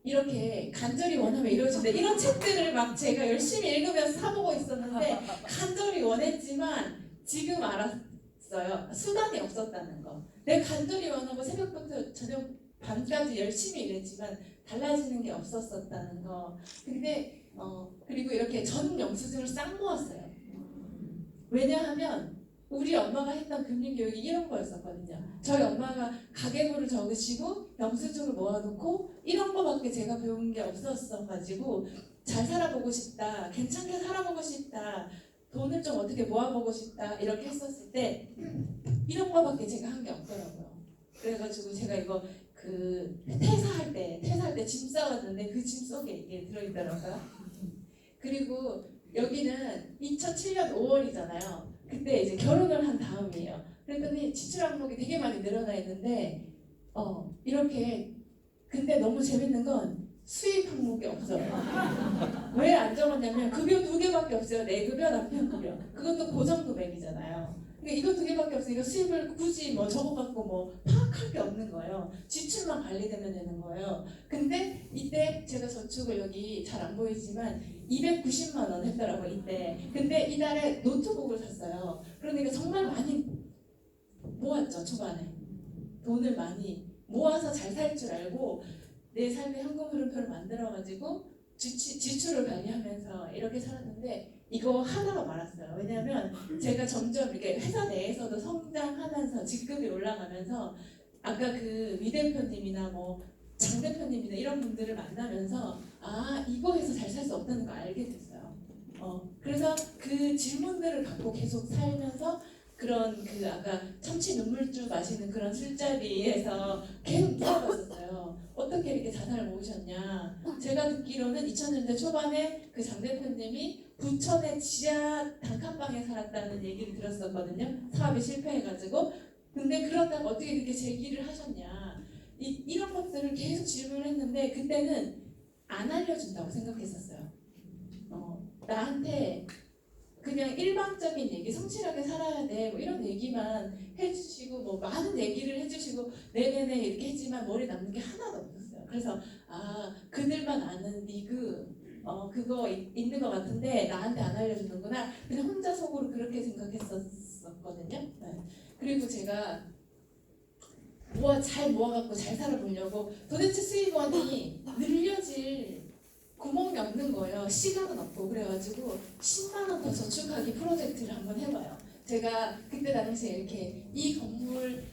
이렇게 간절히 원하면 이루어진다. 이런 책들을 막 제가 열심히 읽으면서 사보고 있었는데 간절히 원했지만 지금 알았어요. 수단이 없었다는 거. 내가 간절히 원하고 새벽부터 저녁 밤까지 열심히 일했지만 달라지는 게 없었었다는 거. 근데 이렇게 전 영수증을 싹 모았어요. 왜냐하면 우리 엄마가 했던 금융교육이 이런 거였었거든요. 저희 엄마가 가계부를 적으시고 영수증을 모아놓고 이런 거밖에 제가 배운 게 없었어가지고 잘 살아보고 싶다, 괜찮게 살아보고 싶다, 돈을 좀 어떻게 모아보고 싶다 이렇게 했었을 때 이런 거밖에 제가 한 게 없더라고요. 그래가지고 제가 이거 그 퇴사할 때 짐 싸왔는데 그 짐 속에 이게 들어있더라고요. 그리고 여기는 2007년 5월이잖아요. 그때 이제 결혼을 한 다음이에요. 그랬더니 지출 항목이 되게 많이 늘어나 있는데 이렇게 근데 너무 재밌는 건 수입 항목이 없어요. 왜 안 적었냐면 급여 2개밖에 없어요. 내 급여, 남편 급여. 그것도 고정 금액이잖아요. 그러니까 이거 2개밖에 없어요. 이거 수입을 굳이 뭐 적어갖고 뭐 파악할 게 없는 거예요. 지출만 관리되면 되는 거예요. 근데 이때 제가 저축을 여기 잘 안 보이지만 290만 원 했더라고요. 이때. 근데 이달에 노트북을 샀어요. 그러니까 정말 많이 모았죠. 초반에. 돈을 많이 모아서 잘 살 줄 알고 내 삶의 현금 흐름표를 만들어가지고 지출을 관리하면서 이렇게 살았는데 이거 하다가 말았어요. 왜냐하면 제가 점점 이렇게 회사 내에서도 성장하면서 직급이 올라가면서 아까 그 위 대표님이나 뭐 장 대표님이나 이런 분들을 만나면서 아 이거 해서 잘 살 수 없다는 거 알게 됐어요. 그래서 그 질문들을 갖고 계속 살면서 그런 그 아까 참치 눈물주 마시는 그런 술자리에서 계속 물어봤었어요. 어떻게 이렇게 자산을 모으셨냐. 제가 듣기로는 2000년대 초반에 그 장 대표님이 부천의 지하 단칸방에 살았다는 얘기를 들었었거든요. 사업이 실패해가지고. 근데 그러다가 어떻게 그렇게 재기를 하셨냐. 이런 것들을 계속 질문을 했는데 그때는 안 알려준다고 생각했었어요. 나한테 그냥 일방적인 얘기, 성실하게 살아야 돼, 뭐 이런 얘기만 해주시고, 뭐 많은 얘기를 해주시고, 네네네 이렇게 했지만 머리 남는 게 하나도 없었어요. 그래서 아 그들만 아는 리그, 그거 있는 것 같은데 나한테 안 알려주는구나. 그냥 혼자 속으로 그렇게 생각했었거든요. 네. 그리고 제가 잘 모아갖고 잘 살아보려고 도대체 수입원이 늘려질 구멍이 없는 거예요. 시간은 없고. 그래가지고 10만 원 더 저축하기 프로젝트를 한번 해봐요. 제가 그때 당시에 이렇게 이 건물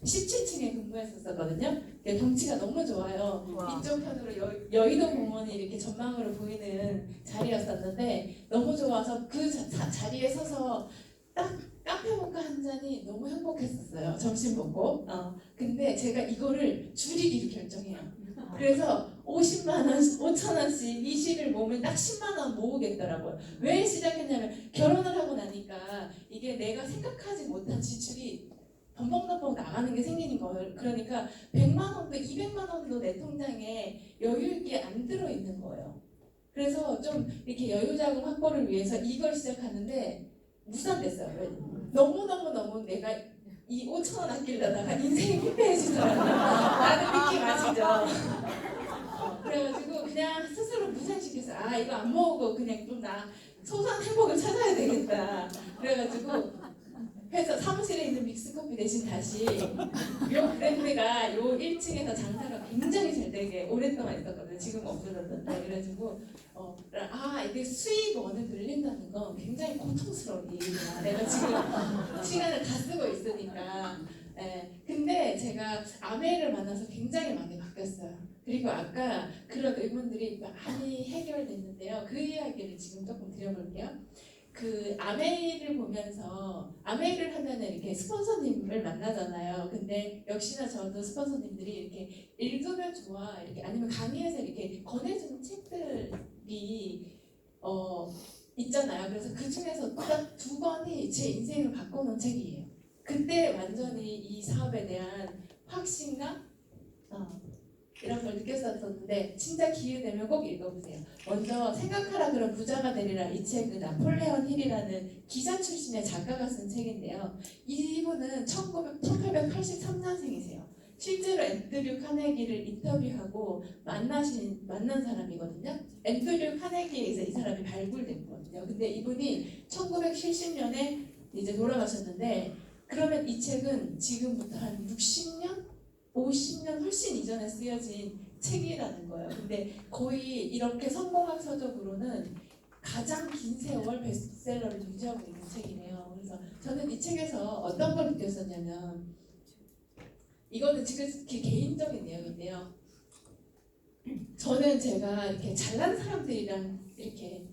17층에 근무했었거든요. 경치가 너무 좋아요. 와. 이쪽 편으로 여의도 공원이 이렇게 전망으로 보이는 자리였었는데 너무 좋아서 그 자리에 서서 딱 카페 모카 한 잔이 너무 행복했었어요. 점심 먹고. 근데 제가 이거를 줄이기로 결정해요. 그래서 50만 원, 5천 원씩 이 시를 모으면 딱 10만 원 모으겠더라고요. 왜 시작했냐면 결혼을 하고 나니까 이게 내가 생각하지 못한 지출이 덤벙덤벙 나가는 게 생기는 거예요. 그러니까 100만 원도 200만 원도 내 통장에 여유 있게 안 들어 있는 거예요. 그래서 좀 이렇게 여유 자금 확보를 위해서 이걸 시작하는데 무산됐어요. 너무 내가 이 5천 원 아끼려다가 인생이 피폐해지더라고요. 나는 느낌 아시죠? 그래가지고 그냥 스스로 무산시켰어요. 아 이거 안 먹고 그냥 좀 나 소소한 행복을 찾아야 되겠다. 그래가지고 회사 사무실에 있는 믹스커피 대신 다시 요 브랜드가 요 1층에서 장사가 굉장히 잘 되게 오랫동안 있었거든요. 지금 없어졌는데 그래가지고 이게 수익원을 늘린다는 건 굉장히 고통스러운 일이구나. 내가 지금 시간을 다 쓰고 있으니까. 근데 제가 아메이를 만나서 굉장히 많이 바뀌었어요. 그리고 아까 그런 의문들이 많이 해결됐는데요. 그 이야기를 지금 조금 드려볼게요. 그 아메이를 보면서 아메이를 하면은 이렇게 스폰서님을 만나잖아요. 근데 역시나 저도 스폰서님들이 이렇게 읽으면 좋아 이렇게 아니면 강의에서 이렇게 권해주는 책들이 있잖아요. 그래서 그 중에서 딱 2권이 제 인생을 바꿔놓은 책이에요. 그때 완전히 이 사업에 대한 확신감 이런 걸 느꼈었는데 진짜 기회 되면 꼭 읽어보세요. 먼저 생각하라 그럼 부자가 되리라 이 책은 나폴레온 힐이라는 기자 출신의 작가가 쓴 책인데요. 이분은 1883년생이세요. 실제로 앤드류 카네기를 인터뷰하고 만난 사람이거든요. 앤드류 카네기에서 이 사람이 발굴됐거든요. 근데 이분이 1970년에 이제 돌아가셨는데 그러면 이 책은 지금부터 한 60년? 50년 훨씬 이전에 쓰여진 책이라는 거예요. 근데 거의 이렇게 성공학 서적으로는 가장 긴 세월 베스트셀러를 유지하고 있는 책이네요. 그래서 저는 이 책에서 어떤 걸 느꼈었냐면 이거는 지금 개인적인 내용인데요. 저는 제가 이렇게 잘난 사람들이랑 이렇게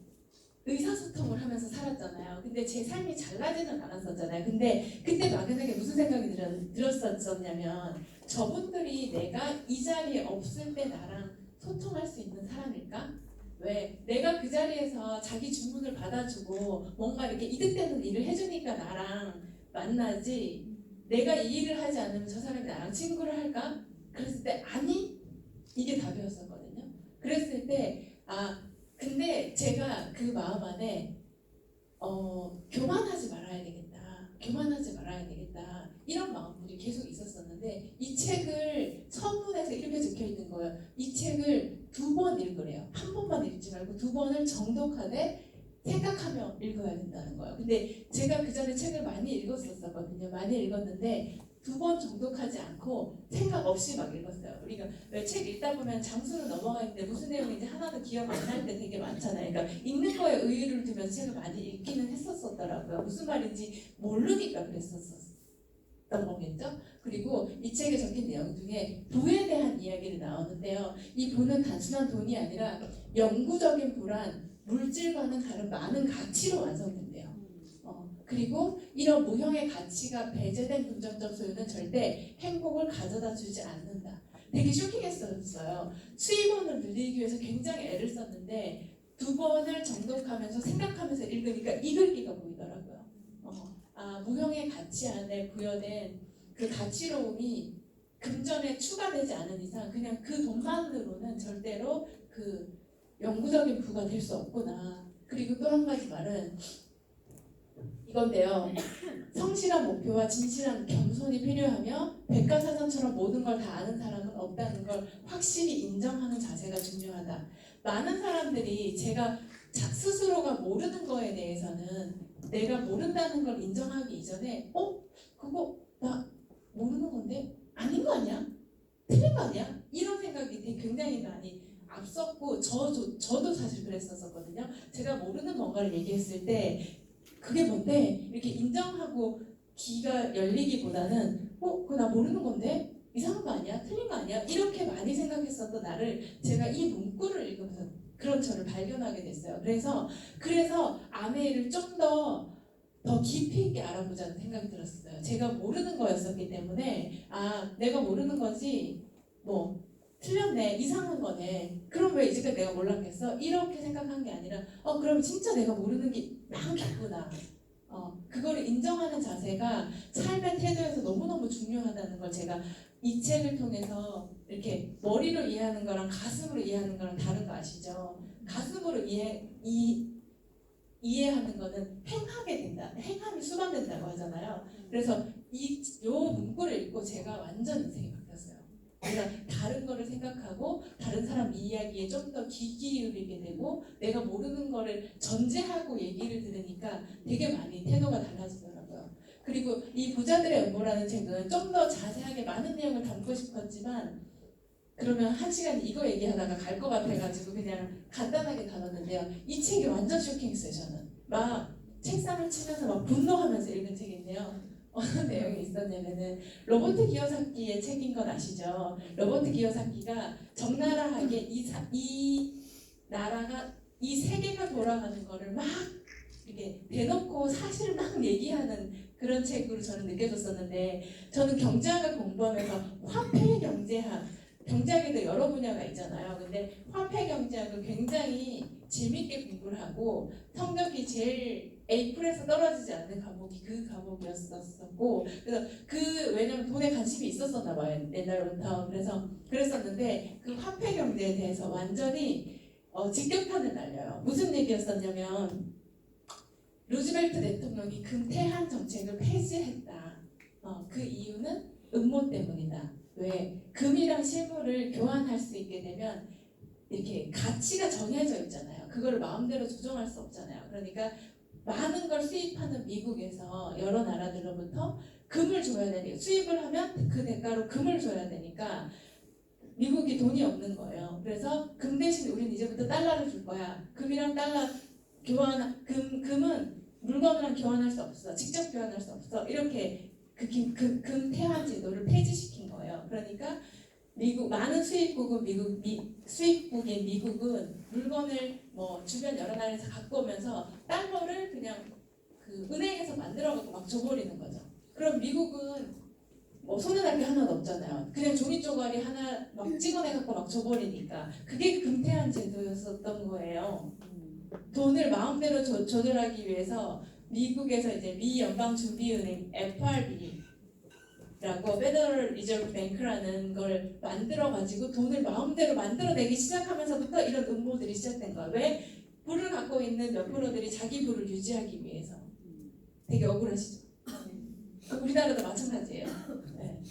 의사소통을 하면서 살았잖아요. 근데 제 삶이 잘나지는 않았었잖아요. 근데 그때 막연하게 무슨 생각이 들었었냐면 저분들이 내가 이 자리에 없을 때 나랑 소통할 수 있는 사람일까? 왜 내가 그 자리에서 자기 주문을 받아주고 뭔가 이렇게 이득되는 일을 해주니까 나랑 만나지 내가 이 일을 하지 않으면 저 사람이 나랑 친구를 할까? 그랬을 때 아니 이게 답이었었거든요. 그랬을 때 근데 제가 그 마음 안에 교만하지 말아야 되겠다. 교만하지 말아야 되겠다. 이런 마음들이 계속 있었었는데 이 책을 서문에서 이렇게 적혀 있는 거예요. 이 책을 2번 읽으래요. 한 번만 읽지 말고 2번을 정독하되 생각하며 읽어야 된다는 거예요. 근데 제가 그 전에 책을 많이 읽었었거든요. 많이 읽었는데 2번 정독하지 않고 생각 없이 막 읽었어요. 우리가 왜 책 읽다 보면 장수를 넘어가 있는데 무슨 내용인지 하나도 기억 안 날 때 되게 많잖아요. 그러니까 읽는 거에 의의를 두면서 책을 많이 읽기는 했었더라고요. 무슨 말인지 모르니까 그랬었던 거겠죠. 그리고 이 책에 적힌 내용 중에 부에 대한 이야기를 나오는데요. 이 부는 단순한 돈이 아니라 영구적인 부란 물질과는 다른 많은 가치로 완성된대요. 그리고 이런 무형의 가치가 배제된 금전적 소유는 절대 행복을 가져다 주지 않는다. 되게 쇼킹했었어요. 수입원을 늘리기 위해서 굉장히 애를 썼는데 2번을 정독하면서 생각하면서 읽으니까 이글기가 보이더라고요. 무형의 가치 안에 부여된 그 가치로움이 금전에 추가되지 않은 이상 그냥 그 돈만으로는 절대로 그 영구적인 부가 될 수 없구나. 그리고 또 한 가지 말은 이건데요. 성실한 목표와 진실한 겸손이 필요하며 백과사전처럼 모든 걸 다 아는 사람은 없다는 걸 확실히 인정하는 자세가 중요하다. 많은 사람들이 제가 스스로가 모르는 거에 대해서는 내가 모른다는 걸 인정하기 이전에 그거 나 모르는 건데 아닌 거 아니야? 틀린 거 아니야? 이런 생각이 되게 굉장히 많이 앞섰고 저도 사실 그랬었거든요. 제가 모르는 뭔가를 얘기했을 때 그게 뭔데? 이렇게 인정하고 귀가 열리기보다는 그거 나 모르는 건데? 이상한 거 아니야? 틀린 거 아니야? 이렇게 많이 생각했었던 나를 제가 이 문구를 읽으면서 그런 저를 발견하게 됐어요. 그래서 아메이를 좀 더 깊이 있게 알아보자는 생각이 들었어요. 제가 모르는 거였었기 때문에 내가 모르는 거지 뭐 틀렸네, 이상한 거네. 그럼 왜 이제까지 내가 몰랐겠어? 이렇게 생각한 게 아니라 그럼 진짜 내가 모르는 게 많겠구나. 그거를 인정하는 자세가 삶의 태도에서 너무너무 중요하다는 걸 제가 이 책을 통해서 이렇게 머리로 이해하는 거랑 가슴으로 이해하는 거랑 다른 거 아시죠? 가슴으로 이해하는 거는 행하게 된다. 행함이 수반된다고 하잖아요. 그래서 요 문구를 읽고 제가 완전 인생이 바뀌었어요. 내가 다른 거를 생각하고 다른 사람 이야기에 좀 더 귀 기울이게 되고 내가 모르는 거를 전제하고 얘기를 들으니까 되게 많이 태도가 달라지더라고요. 그리고 이 부자들의 음모라는 책은 좀 더 자세하게 많은 내용을 담고 싶었지만 그러면 1시간 이거 얘기하다가 갈 것 같아가지고 그냥 간단하게 다뤘는데요. 이 책이 완전 쇼킹했어요. 저는 막 책상을 치면서 막 분노하면서 읽은 책인데요. 어느 내용이 있었냐면은 로버트 기요사키의 책인 건 아시죠? 로버트 기요사키가 적나라하게 이 나라가 이 세계가 돌아가는 거를 막 이렇게 대놓고 사실을 막 얘기하는 그런 책으로 저는 느껴졌었는데 저는 경제학을 공부하면서 화폐 경제학에도 여러 분야가 있잖아요. 근데 화폐 경제학을 굉장히 재밌게 공부를 하고 성적이 제일 A+에서 떨어지지 않는 과목이 그 과목이었었고 그래서 왜냐면 돈에 관심이 있었었나 봐요. 옛날부터. 그래서 그랬었는데 그 화폐 경제에 대해서 완전히 직격탄을 날려요. 무슨 얘기였었냐면 루즈벨트 대통령이 금태한 정책을 폐지했다. 그 이유는 음모 때문이다. 왜? 금이랑 실물을 교환할 수 있게 되면 이렇게 가치가 정해져 있잖아요. 그거를 마음대로 조정할 수 없잖아요. 그러니까 많은 걸 수입하는 미국에서 여러 나라들로부터 금을 줘야 되니까 수입을 하면 그 대가로 금을 줘야 되니까 미국이 돈이 없는 거예요. 그래서 금 대신 우리는 이제부터 달러를 줄 거야. 금이랑 달러 금은 물건이랑 교환할 수 없어. 직접 교환할 수 없어. 이렇게 금 태환 제도를 폐지시킨 거예요. 그러니까 미국 많은 수입국인 미국은 물건을 뭐 주변 여러 나라에서 갖고 오면서 달러를 그냥 그 은행에서 만들어 갖고 막 줘버리는 거죠. 그럼 미국은 뭐 손해날 게 하나도 없잖아요. 그냥 종이 쪼가리 하나 막 찍어내 갖고 막 줘버리니까 그게 금태환 제도였었던 거예요. 돈을 마음대로 조절하기 위해서 미국에서 이제 미 연방준비은행 FRB라고 페더럴 리저브 뱅크라는 걸 만들어 가지고 돈을 마음대로 만들어내기 시작하면서부터 이런 음모들이 시작된 거야. 왜? 부를 갖고 있는 몇 프로들이 자기 부를 유지하기 위해서. 되게 억울하시죠? 우리나라도 마찬가지예요. 네.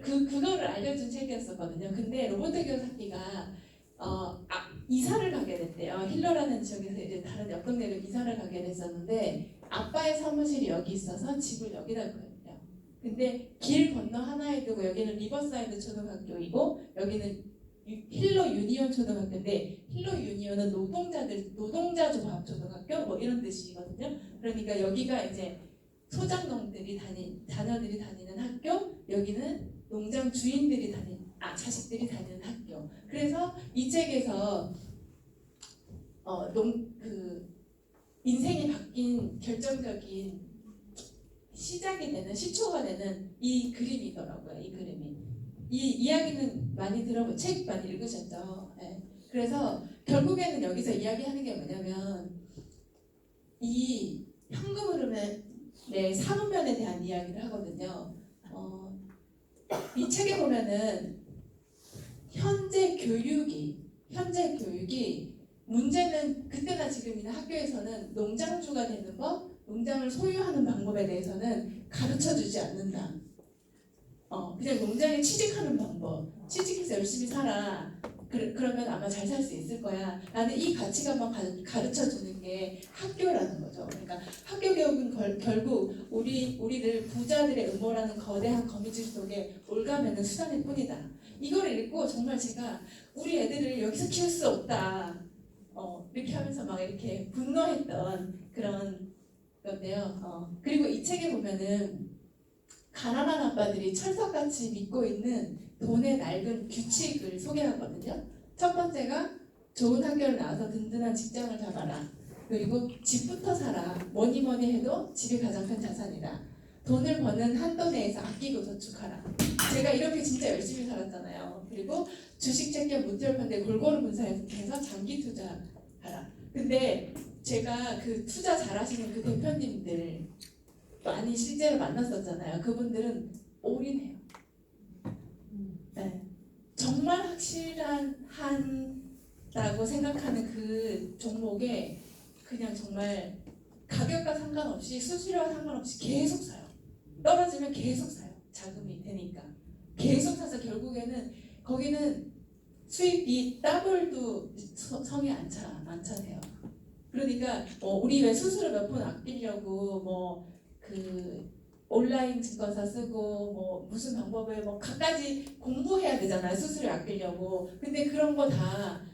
그거를 알려준 책이었었거든요. 근데 로버트 키요사키가 이사를 가게 됐대요. 힐러라는 지역에서 이제 다른 옆 동네로 이사를 가게 됐었는데 아빠의 사무실이 여기 있어서 집을 여기다 구했대요. 근데 길 건너 하나에 두고 여기는 리버사이드 초등학교이고 여기는 힐러 유니온 초등학교인데 힐러 유니온은 노동자 조합 초등학교 뭐 이런 뜻이거든요. 그러니까 여기가 이제 소장농들이 자녀들이 다니는 학교, 여기는 농장 주인들이 자식들이 다니는 학교. 그래서 이 책에서 인생이 바뀐 결정적인 시작이 되는 시초가 되는 이 그림이더라고요. 이 그림이. 이 이야기는 책 많이 읽으셨죠? 네. 그래서 결국에는 여기서 이야기하는 게 뭐냐면 이 현금 흐름의 사무면에 대한 이야기를 하거든요. 이 책에 보면은 현재 교육이 문제는 그때나 지금이나 학교에서는 농장주가 되는 법, 농장을 소유하는 방법에 대해서는 가르쳐주지 않는다. 그냥 농장에 취직하는 방법, 취직해서 열심히 살아. 그러면 아마 잘 살 수 있을 거야. 나는 이 가치관만 가르쳐주는 게 학교라는 거죠. 그러니까 학교 교육은 결국 우리를 부자들의 음모라는 거대한 거미줄 속에 올가매는 수단일 뿐이다. 이걸 읽고 정말 제가 우리 애들을 여기서 키울 수 없다. 이렇게 하면서 막 이렇게 분노했던 그런 건데요. 그리고 이 책에 보면은 가난한 아빠들이 철석같이 믿고 있는 돈의 낡은 규칙을 소개하거든요. 첫 번째가 좋은 학교를 나와서 든든한 직장을 잡아라. 그리고 집부터 사라. 뭐니 해도 집이 가장 큰 자산이다. 돈을 버는 한도 내에서 아끼고 저축하라. 제가 이렇게 진짜 열심히 살았잖아요. 그리고 주식, 채권, 무투자 펀드에 골고루 분산해서 장기 투자하라. 근데 제가 그 투자 잘하시는 그 대표님들 많이 실제로 만났었잖아요. 그분들은 올인해요. 네. 정말 확실하다고 생각하는 그 종목에 그냥 정말 가격과 상관없이 수수료와 상관없이 계속 사요. 떨어지면 계속 사요. 자금이 되니까 계속 사서 결국에는 거기는 수입이 더블도 성이 안 차네요. 그러니까 우리 왜 수수료 몇 푼 아끼려고 온라인 증권사 쓰고 무슨 방법을 각가지 공부해야 되잖아요. 수수료 아끼려고. 근데 그런 거 다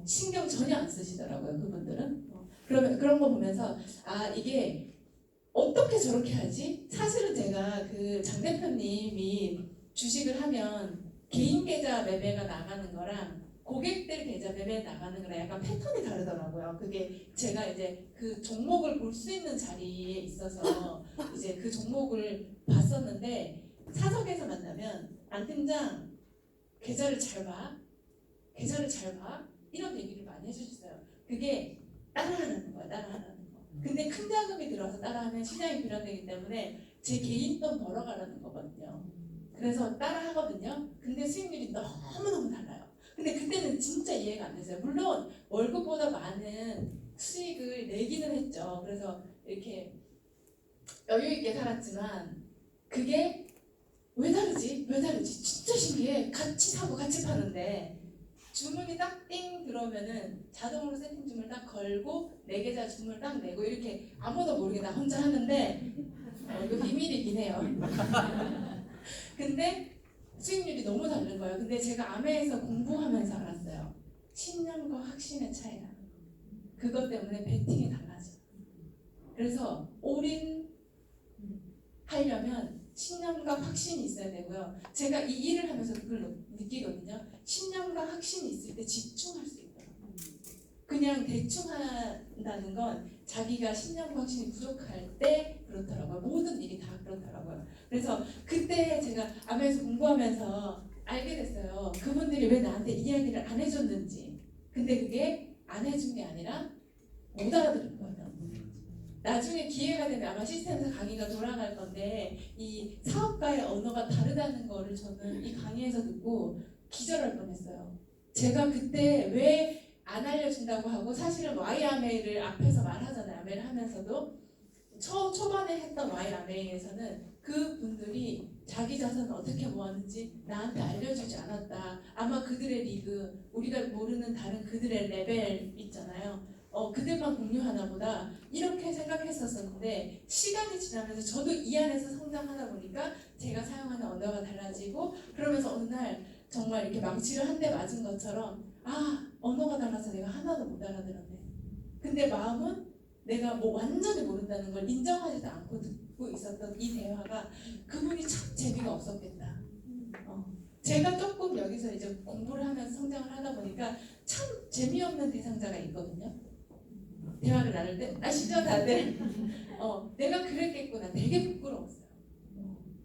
신경 전혀 안 쓰시더라고요. 그분들은. 그러면 그런 거 보면서 이게 어떻게 저렇게 하지? 사실은 제가 그 장 대표님이 주식을 하면 개인 계좌 매매가 나가는 거랑 고객들 계좌 매매 나가는 거랑 약간 패턴이 다르더라고요. 그게 제가 이제 그 종목을 볼 수 있는 자리에 있어서 이제 그 종목을 봤었는데 사석에서 만나면 안 팀장 계좌를 잘 봐. 이런 얘기를 많이 해주셨어요. 그게 따라하는 거야. 따라하는 거. 근데 큰 자금이 들어와서 따라하면 시장이 불안되기 때문에 제 개인 돈 벌어가라는 거거든요. 그래서 따라하거든요. 근데 수익률이 너무너무 달라요. 근데 그때는 진짜 이해가 안 됐어요. 물론 월급보다 많은 수익을 내기는 했죠. 그래서 이렇게 여유 있게 살았지만 그게 왜 다르지? 진짜 신기해. 같이 사고 같이 파는데 주문이 딱 띵 들어오면은 자동으로 세팅 주문을 딱 걸고 내 계좌 주문을 딱 내고 이렇게 아무도 모르게 나 혼자 하는데 이거 비밀이긴 해요. 근데 수익률이 너무 다른 거예요. 근데 제가 아메에서 공부하면서 알았어요. 신념과 확신의 차이라. 그것 때문에 베팅이 달라져. 그래서 올인하려면 신념과 확신이 있어야 되고요. 제가 이 일을 하면서 그걸 느끼거든요. 신념과 확신이 있을 때 집중할 수 있더라고요. 그냥 대충 한다는 건 자기가 신념과 확신이 부족할 때 그렇더라고요. 모든 일이 다 그렇더라고요. 그래서 그때 제가 아메에서 공부하면서 알게 됐어요. 그분들이 왜 나한테 이야기를 안 해줬는지. 근데 그게 안 해준 게 아니라 못 알아들은 거예요. 나중에 기회가 되면 아마 시스템에서 강의가 돌아갈 건데 이 사업가의 언어가 다르다는 거를 저는 이 강의에서 듣고 기절할 뻔했어요. 제가 그때 왜 안 알려준다고 하고 사실은 YRMA를 앞에서 말하잖아요. 아메를 하면서도 초반에 했던 YRMA에서는 그분들이 자기 자산을 어떻게 모았는지 나한테 알려주지 않았다. 아마 그들의 리그, 우리가 모르는 다른 그들의 레벨 있잖아요. 그들만 공유하나 보다 이렇게 생각했었었는데 시간이 지나면서 저도 이 안에서 성장하다 보니까 제가 사용하는 언어가 달라지고 그러면서 어느 날 정말 이렇게 망치를 한 대 맞은 것처럼 언어가 달라서 내가 하나도 못 알아들었네. 근데 마음은 내가 뭐 완전히 모른다는 걸 인정하지도 않고 듣고 있었던 이 대화가 그분이 참 재미가 없었겠다. 제가 조금 여기서 이제 공부를 하면서 성장을 하다 보니까 참 재미없는 대상자가 있거든요. 대화를 나눌 때 아시죠 다들? 내가 그랬겠구나. 되게 부끄러웠어요.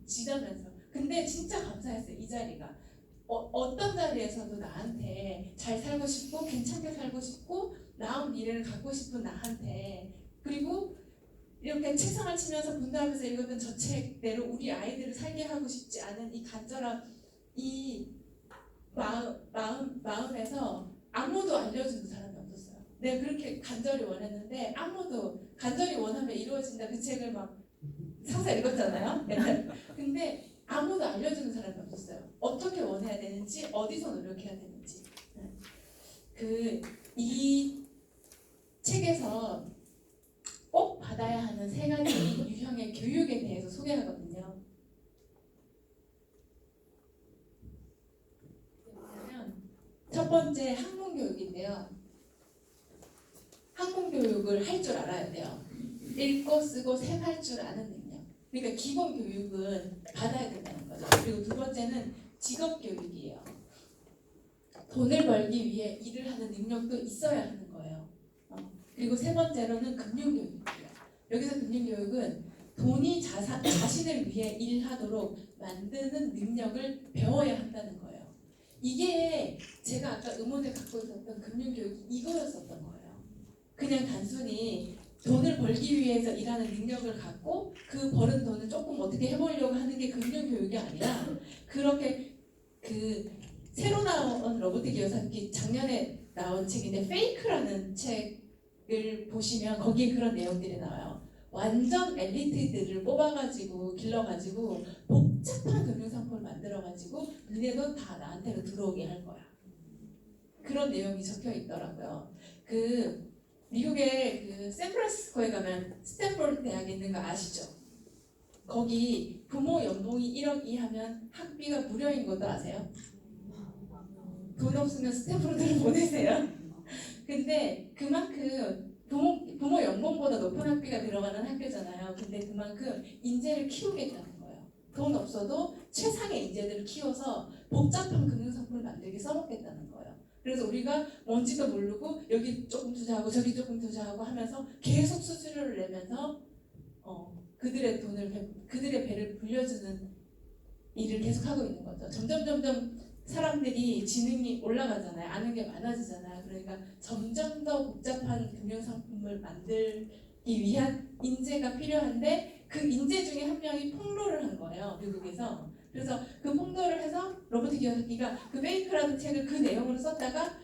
지나면서. 근데 진짜 감사했어요. 이 자리가. 어떤 자리에서도 나한테 잘 살고 싶고 괜찮게 살고 싶고 나은 미래를 갖고 싶은 나한테 그리고 이렇게 책상을 치면서 분노하면서 읽었던 저 책대로 우리 아이들을 살게 하고 싶지 않은 이 간절한 이 마음에서 아무도 알려주는 사람이 없었어요. 내가 그렇게 간절히 원했는데 아무도 간절히 원하면 이루어진다 그 책을 막 사서 읽었잖아요. 근데 아무도 알려주는 사람이 없었어요. 어떻게 원해야 되는지 어디서 노력해야 되는지. 이 책에서 꼭 받아야 하는 3가지 유형의 교육에 대해서 소개하거든요. 첫 번째 학문교육인데요. 학문교육을 할 줄 알아야 돼요. 읽고 쓰고 생할 줄 아는 능력. 그러니까 기본 교육은 받아야 된다는 거죠. 그리고 두 번째는 직업교육이에요. 돈을 벌기 위해 일을 하는 능력도 있어야 하는 거예요. 그리고 세 번째로는 금융교육이에요. 여기서 금융교육은 돈이 자신을 위해 일하도록 만드는 능력을 배워야 한다는 거예요. 이게 제가 아까 의문을 갖고 있었던 금융교육이 이거였었던 거예요. 그냥 단순히 돈을 벌기 위해서 일하는 능력을 갖고 그 버는 돈을 조금 어떻게 해보려고 하는 게 금융교육이 아니라 그렇게 새로 나온 로보틱 여사기 작년에 나온 책인데 페이크라는 책을 보시면 거기에 그런 내용들이 나와요. 완전 엘리트들을 뽑아가지고 길러가지고 복잡한 금융상품을 만들어가지고 니네도 다 나한테로 들어오게 할 거야. 그런 내용이 적혀 있더라고요. 미국의 샌프란시스코에 가면 스탠포드 대학이 있는 거 아시죠? 거기 부모 연봉이 1억 이하면 학비가 무료인 것도 아세요? 돈 없으면 스탠포드를 보내세요. 근데 그만큼 부모 연봉보다 높은 학비가 들어가는 학교잖아요. 근데 그만큼 인재를 키우겠다는 거예요. 돈 없어도 최상의 인재들을 키워서 복잡한 금융상품을 만들게 써먹겠다는 거예요. 그래서 우리가 뭔지도 모르고 여기 조금 투자하고 저기 조금 투자하고 하면서 계속 수수료를 내면서 그들의 배를 불려주는 일을 계속하고 있는 거죠. 점점 사람들이 지능이 올라가잖아요. 아는 게 많아지잖아요. 그러니까 점점 더 복잡한 금융상품을 만들기 위한 인재가 필요한데 그 인재 중에 한 명이 폭로를 한 거예요. 미국에서. 그래서 그 폭로를 해서 로버트 기요사키가 그 페이크라는 책을 그 내용으로 썼다가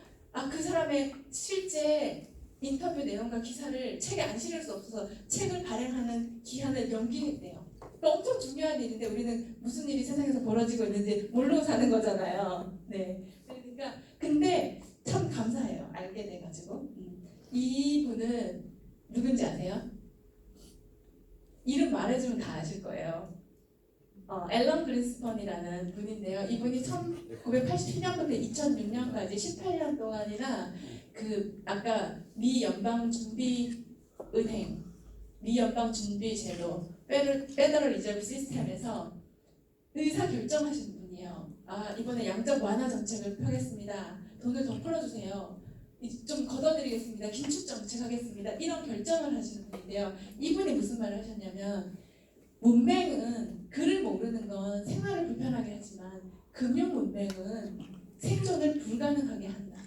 그 사람의 실제 인터뷰 내용과 기사를 책에 안 실을 수 없어서 책을 발행하는 기한을 연기했대요. 그러니까 엄청 중요한 일인데 우리는 무슨 일이 세상에서 벌어지고 있는지 모르고 사는 거잖아요. 네. 그러니까 근데 참 감사해요. 알게 돼가지고. 이분은 누군지 아세요? 이름 말해주면 다 아실 거예요. 앨런 그린스펀이라는 분인데요. 이분이 1987년부터 2006년까지 18년 동안이나 그 아까 미 연방준비은행, 미 연방준비제도, 페더럴 리저브 시스템에서 의사 결정하시는 분이에요. 아, 이번에 양적 완화 정책을 펴겠습니다. 돈을 더 풀어주세요. 좀 걷어드리겠습니다. 긴축 정책 하겠습니다. 이런 결정을 하시는 분인데요. 이분이 무슨 말을 하셨냐면, 문맹은 글을 모르는 건 생활을 불편하게 하지만 금융 문맹은 생존을 불가능하게 한다.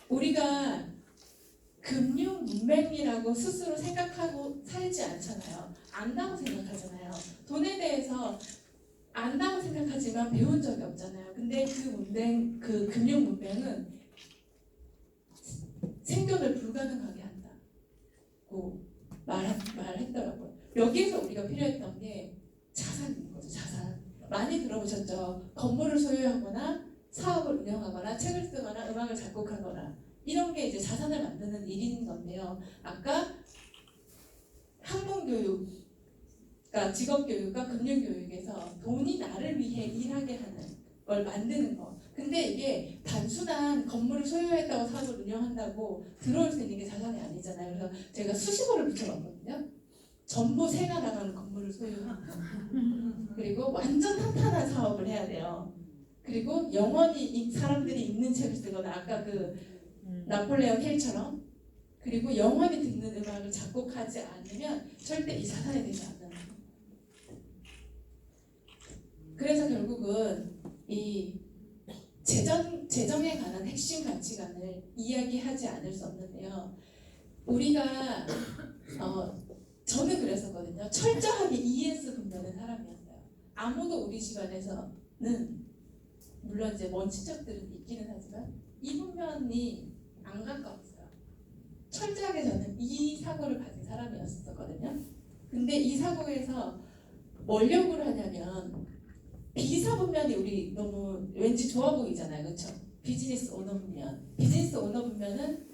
우리가 금융 문맹이라고 스스로 생각하고 살지 않잖아요. 안다고 생각하잖아요. 돈에 대해서 안다고 생각하지만 배운 적이 없잖아요. 근데 그 금융 문맹은 생존을 불가능하게 한다고 말했더라고요. 여기에서 우리가 필요했던 게 자산인 거죠. 자산. 많이 들어보셨죠? 건물을 소유하거나 사업을 운영하거나 책을 쓰거나 음악을 작곡하거나 이런 게 이제 자산을 만드는 일인 건데요. 아까 학문교육, 그러니까 직업교육과 금융교육에서 돈이 나를 위해 일하게 하는 걸 만드는 거. 근데 이게 단순한 건물을 소유했다고 사업을 운영한다고 들어올 수 있는 게 자산이 아니잖아요. 그래서 제가 수식어를 붙여봤거든요. 전부 새가 나가는 건물을 소유하고 그리고 완전 탄탄한 사업을 해야 돼요. 그리고 영원히 사람들이 읽는 책을 쓰거나 아까 그 나폴레옹 힐처럼 그리고 영원히 듣는 음악을 작곡하지 않으면 절대 이 자산이 되지 않는 거예요. 그래서 결국은 이 재정에 관한 핵심 가치관을 이야기하지 않을 수 없는데요. 우리가 저는 그랬었거든요. 철저하게 ES 분별된 사람이었어요. 아무도 우리 집안에서는 물론 이제 먼 친척들은 있기는 하지만 이 분면이 안 가까웠어요. 철저하게 저는 이 사고를 가진 사람이었었거든요. 근데 이 사고에서 뭘 요구를 하냐면 비사 분면이 우리 너무 왠지 좋아 보이잖아요. 그렇죠? 비즈니스 오너 분면. 비즈니스 오너 분면은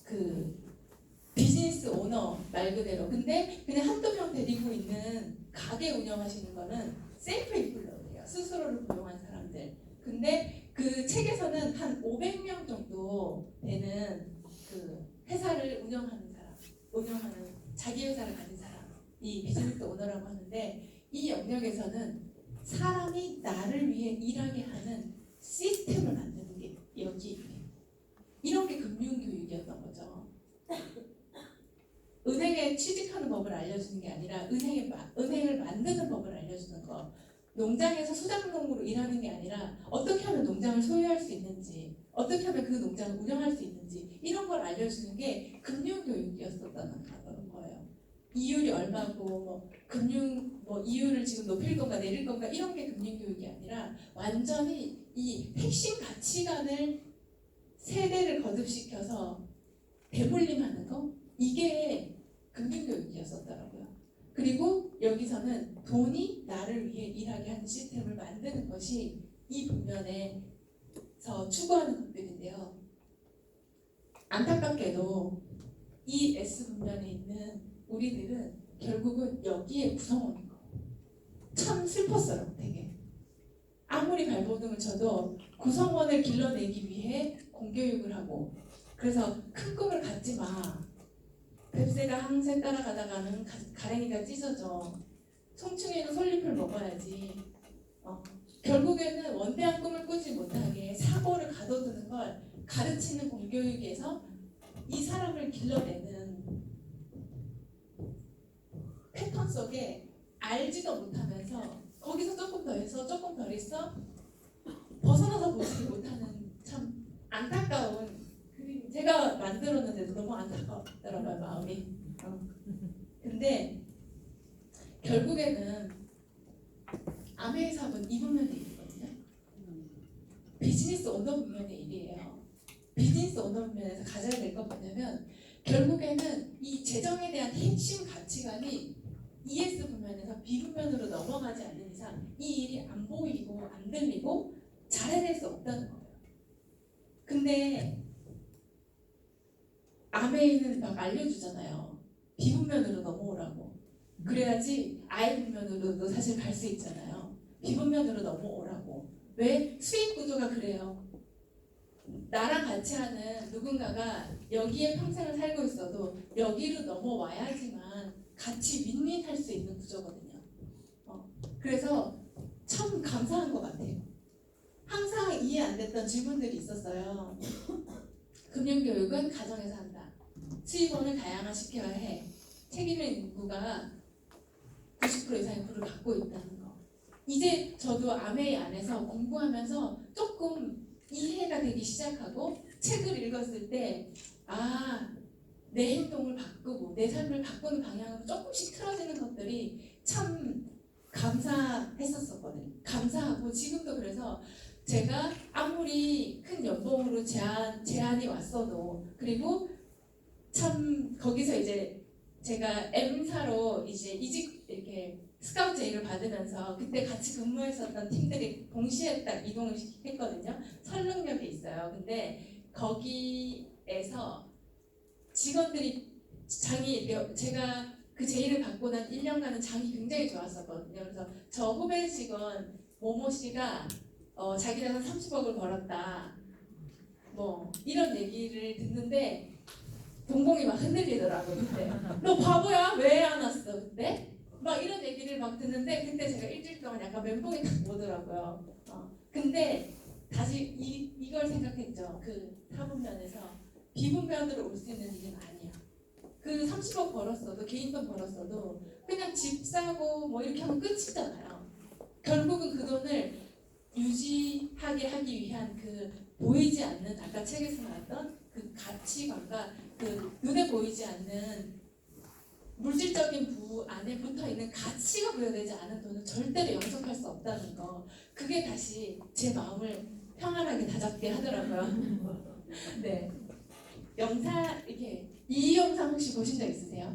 그 비즈니스 오너 말 그대로. 근데 그냥 한두 명 데리고 있는 가게 운영하시는 거는 셀프 인플루언서예요. 스스로를 고용한 사람들. 근데 그 책에서는 한 500명 정도 되는 그 회사를 운영하는 자기 회사를 가진 사람이 비즈니스 오너라고 하는데 이 영역에서는 사람이 나를 위해 일하게 하는 시스템을 만드는 게 여기 이런 게 금융교육이었던 거죠. 은행에 취직하는 법을 알려주는 게 아니라 은행을 만드는 법을 알려주는 거. 농장에서 수장농으로 일하는 게 아니라 어떻게 하면 농장을 소유할 수 있는지, 어떻게 하면 그 농장을 운영할 수 있는지 이런 걸 알려주는 게 금융교육이었었다는 거예요. 이율이 얼마고 이율을 지금 높일 건가 내릴 건가 이런 게 금융교육이 아니라 완전히 이 핵심 가치관을 세대를 거듭시켜서 대물림하는 거 이게 금융교육이었었더라고요. 그리고 여기서는 돈이 나를 위해 일하게 하는 시스템을 만드는 것이 이 분면에서 추구하는 것들인데요. 안타깝게도 이 S 분면에 있는 우리들은 결국은 여기에 구성원인 거. 참 슬펐어요, 되게. 아무리 발버둥을 쳐도 구성원을 길러내기 위해 공교육을 하고 그래서 큰 꿈을 갖지 마. 뱁새가 항새 따라가다가는 가랭이가 찢어져. 송충이는 솔잎을 먹어야지. 결국에는 원대한 꿈을 꾸지 못하게 사고를 가둬두는 걸 가르치는 공교육에서 이 사람을 길러내는 패턴 속에 알지도 못하면서 거기서 조금 더 해서 조금 덜 했어 벗어나서 보지 못하는 참 안타까운 그림 제가 만들었는데도 너무 안타깝더라고요 마음이. 근데 결국에는 아메의 삽은 이 분면의 일이거든요. 비즈니스 오너 분면의 일이에요. 비즈니스 오너 분면에서 가져야 될 건 뭐냐면 결국에는 이 재정에 대한 핵심 가치관이 ES 분면에서 B 분면으로 넘어가지 않는 이상 이 일이 안 보이고 안 들리고 잘해낼 수 없다는 거예요. 근데 아메이는 막 알려주잖아요. B 분면으로 넘어오라고. 그래야지 I 분면으로도 사실 갈 수 있잖아요. B 분면으로 넘어오라고. 왜? 수익 구조가 그래요. 나랑 같이 하는 누군가가 여기에 평생을 살고 있어도 여기로 넘어와야지만 같이 윈윈할 수 있는 구조거든요. 그래서 참 감사한 것 같아요. 항상 이해 안 됐던 질문들이 있었어요. 금융교육은 가정에서 한다. 수입원을 다양화시켜야 해. 책 읽는 인구가 90% 이상의 부를 갖고 있다는 거. 이제 저도 아메이 안에서 공부하면서 조금 이해가 되기 시작하고 책을 읽었을 때 내 행동을 바꾸고 내 삶을 바꾸는 방향으로 조금씩 틀어지는 것들이 참 감사했었거든요. 감사하고 지금도 그래서 제가 아무리 큰 연봉으로 제안이 왔어도 그리고 참 거기서 이제 제가 M사로 이제 이직 이렇게 스카우트 제의를 받으면서 그때 같이 근무했었던 팀들이 동시에 딱 이동을 했거든요. 설릉역에 있어요. 근데 거기에서 직원들이 제가 그 제의를 받고 난 1년간은 장이 굉장히 좋았었거든요. 그래서 저 후배 직원 모모 씨가 자기네가 30억을 벌었다. 뭐 이런 얘기를 듣는데 동공이 막 흔들리더라고요. 그때 너 바보야? 왜 안 왔어 그때? 막 이런 얘기를 막 듣는데 그때 제가 일주일 동안 약간 멘붕이 딱 오더라고요. 근데 다시 이걸 생각했죠. 그 사분면에서 비분면으로 올 수 있는 일은 아니야. 그 30억 벌었어도 개인 돈 벌었어도 그냥 집 사고 뭐 이렇게 하면 끝이잖아요. 결국은 그 돈을 유지하게 하기 위한 그 보이지 않는 아까 책에서 나왔던 그 가치관과 그 눈에 보이지 않는 물질적인 부 안에 붙어 있는 가치가 부여되지 않은 돈은 절대로 영속할 수 없다는 거. 그게 다시 제 마음을 평안하게 다잡게 하더라고요. 네. 영상 이렇게 이 영상 혹시 보신 적 있으세요?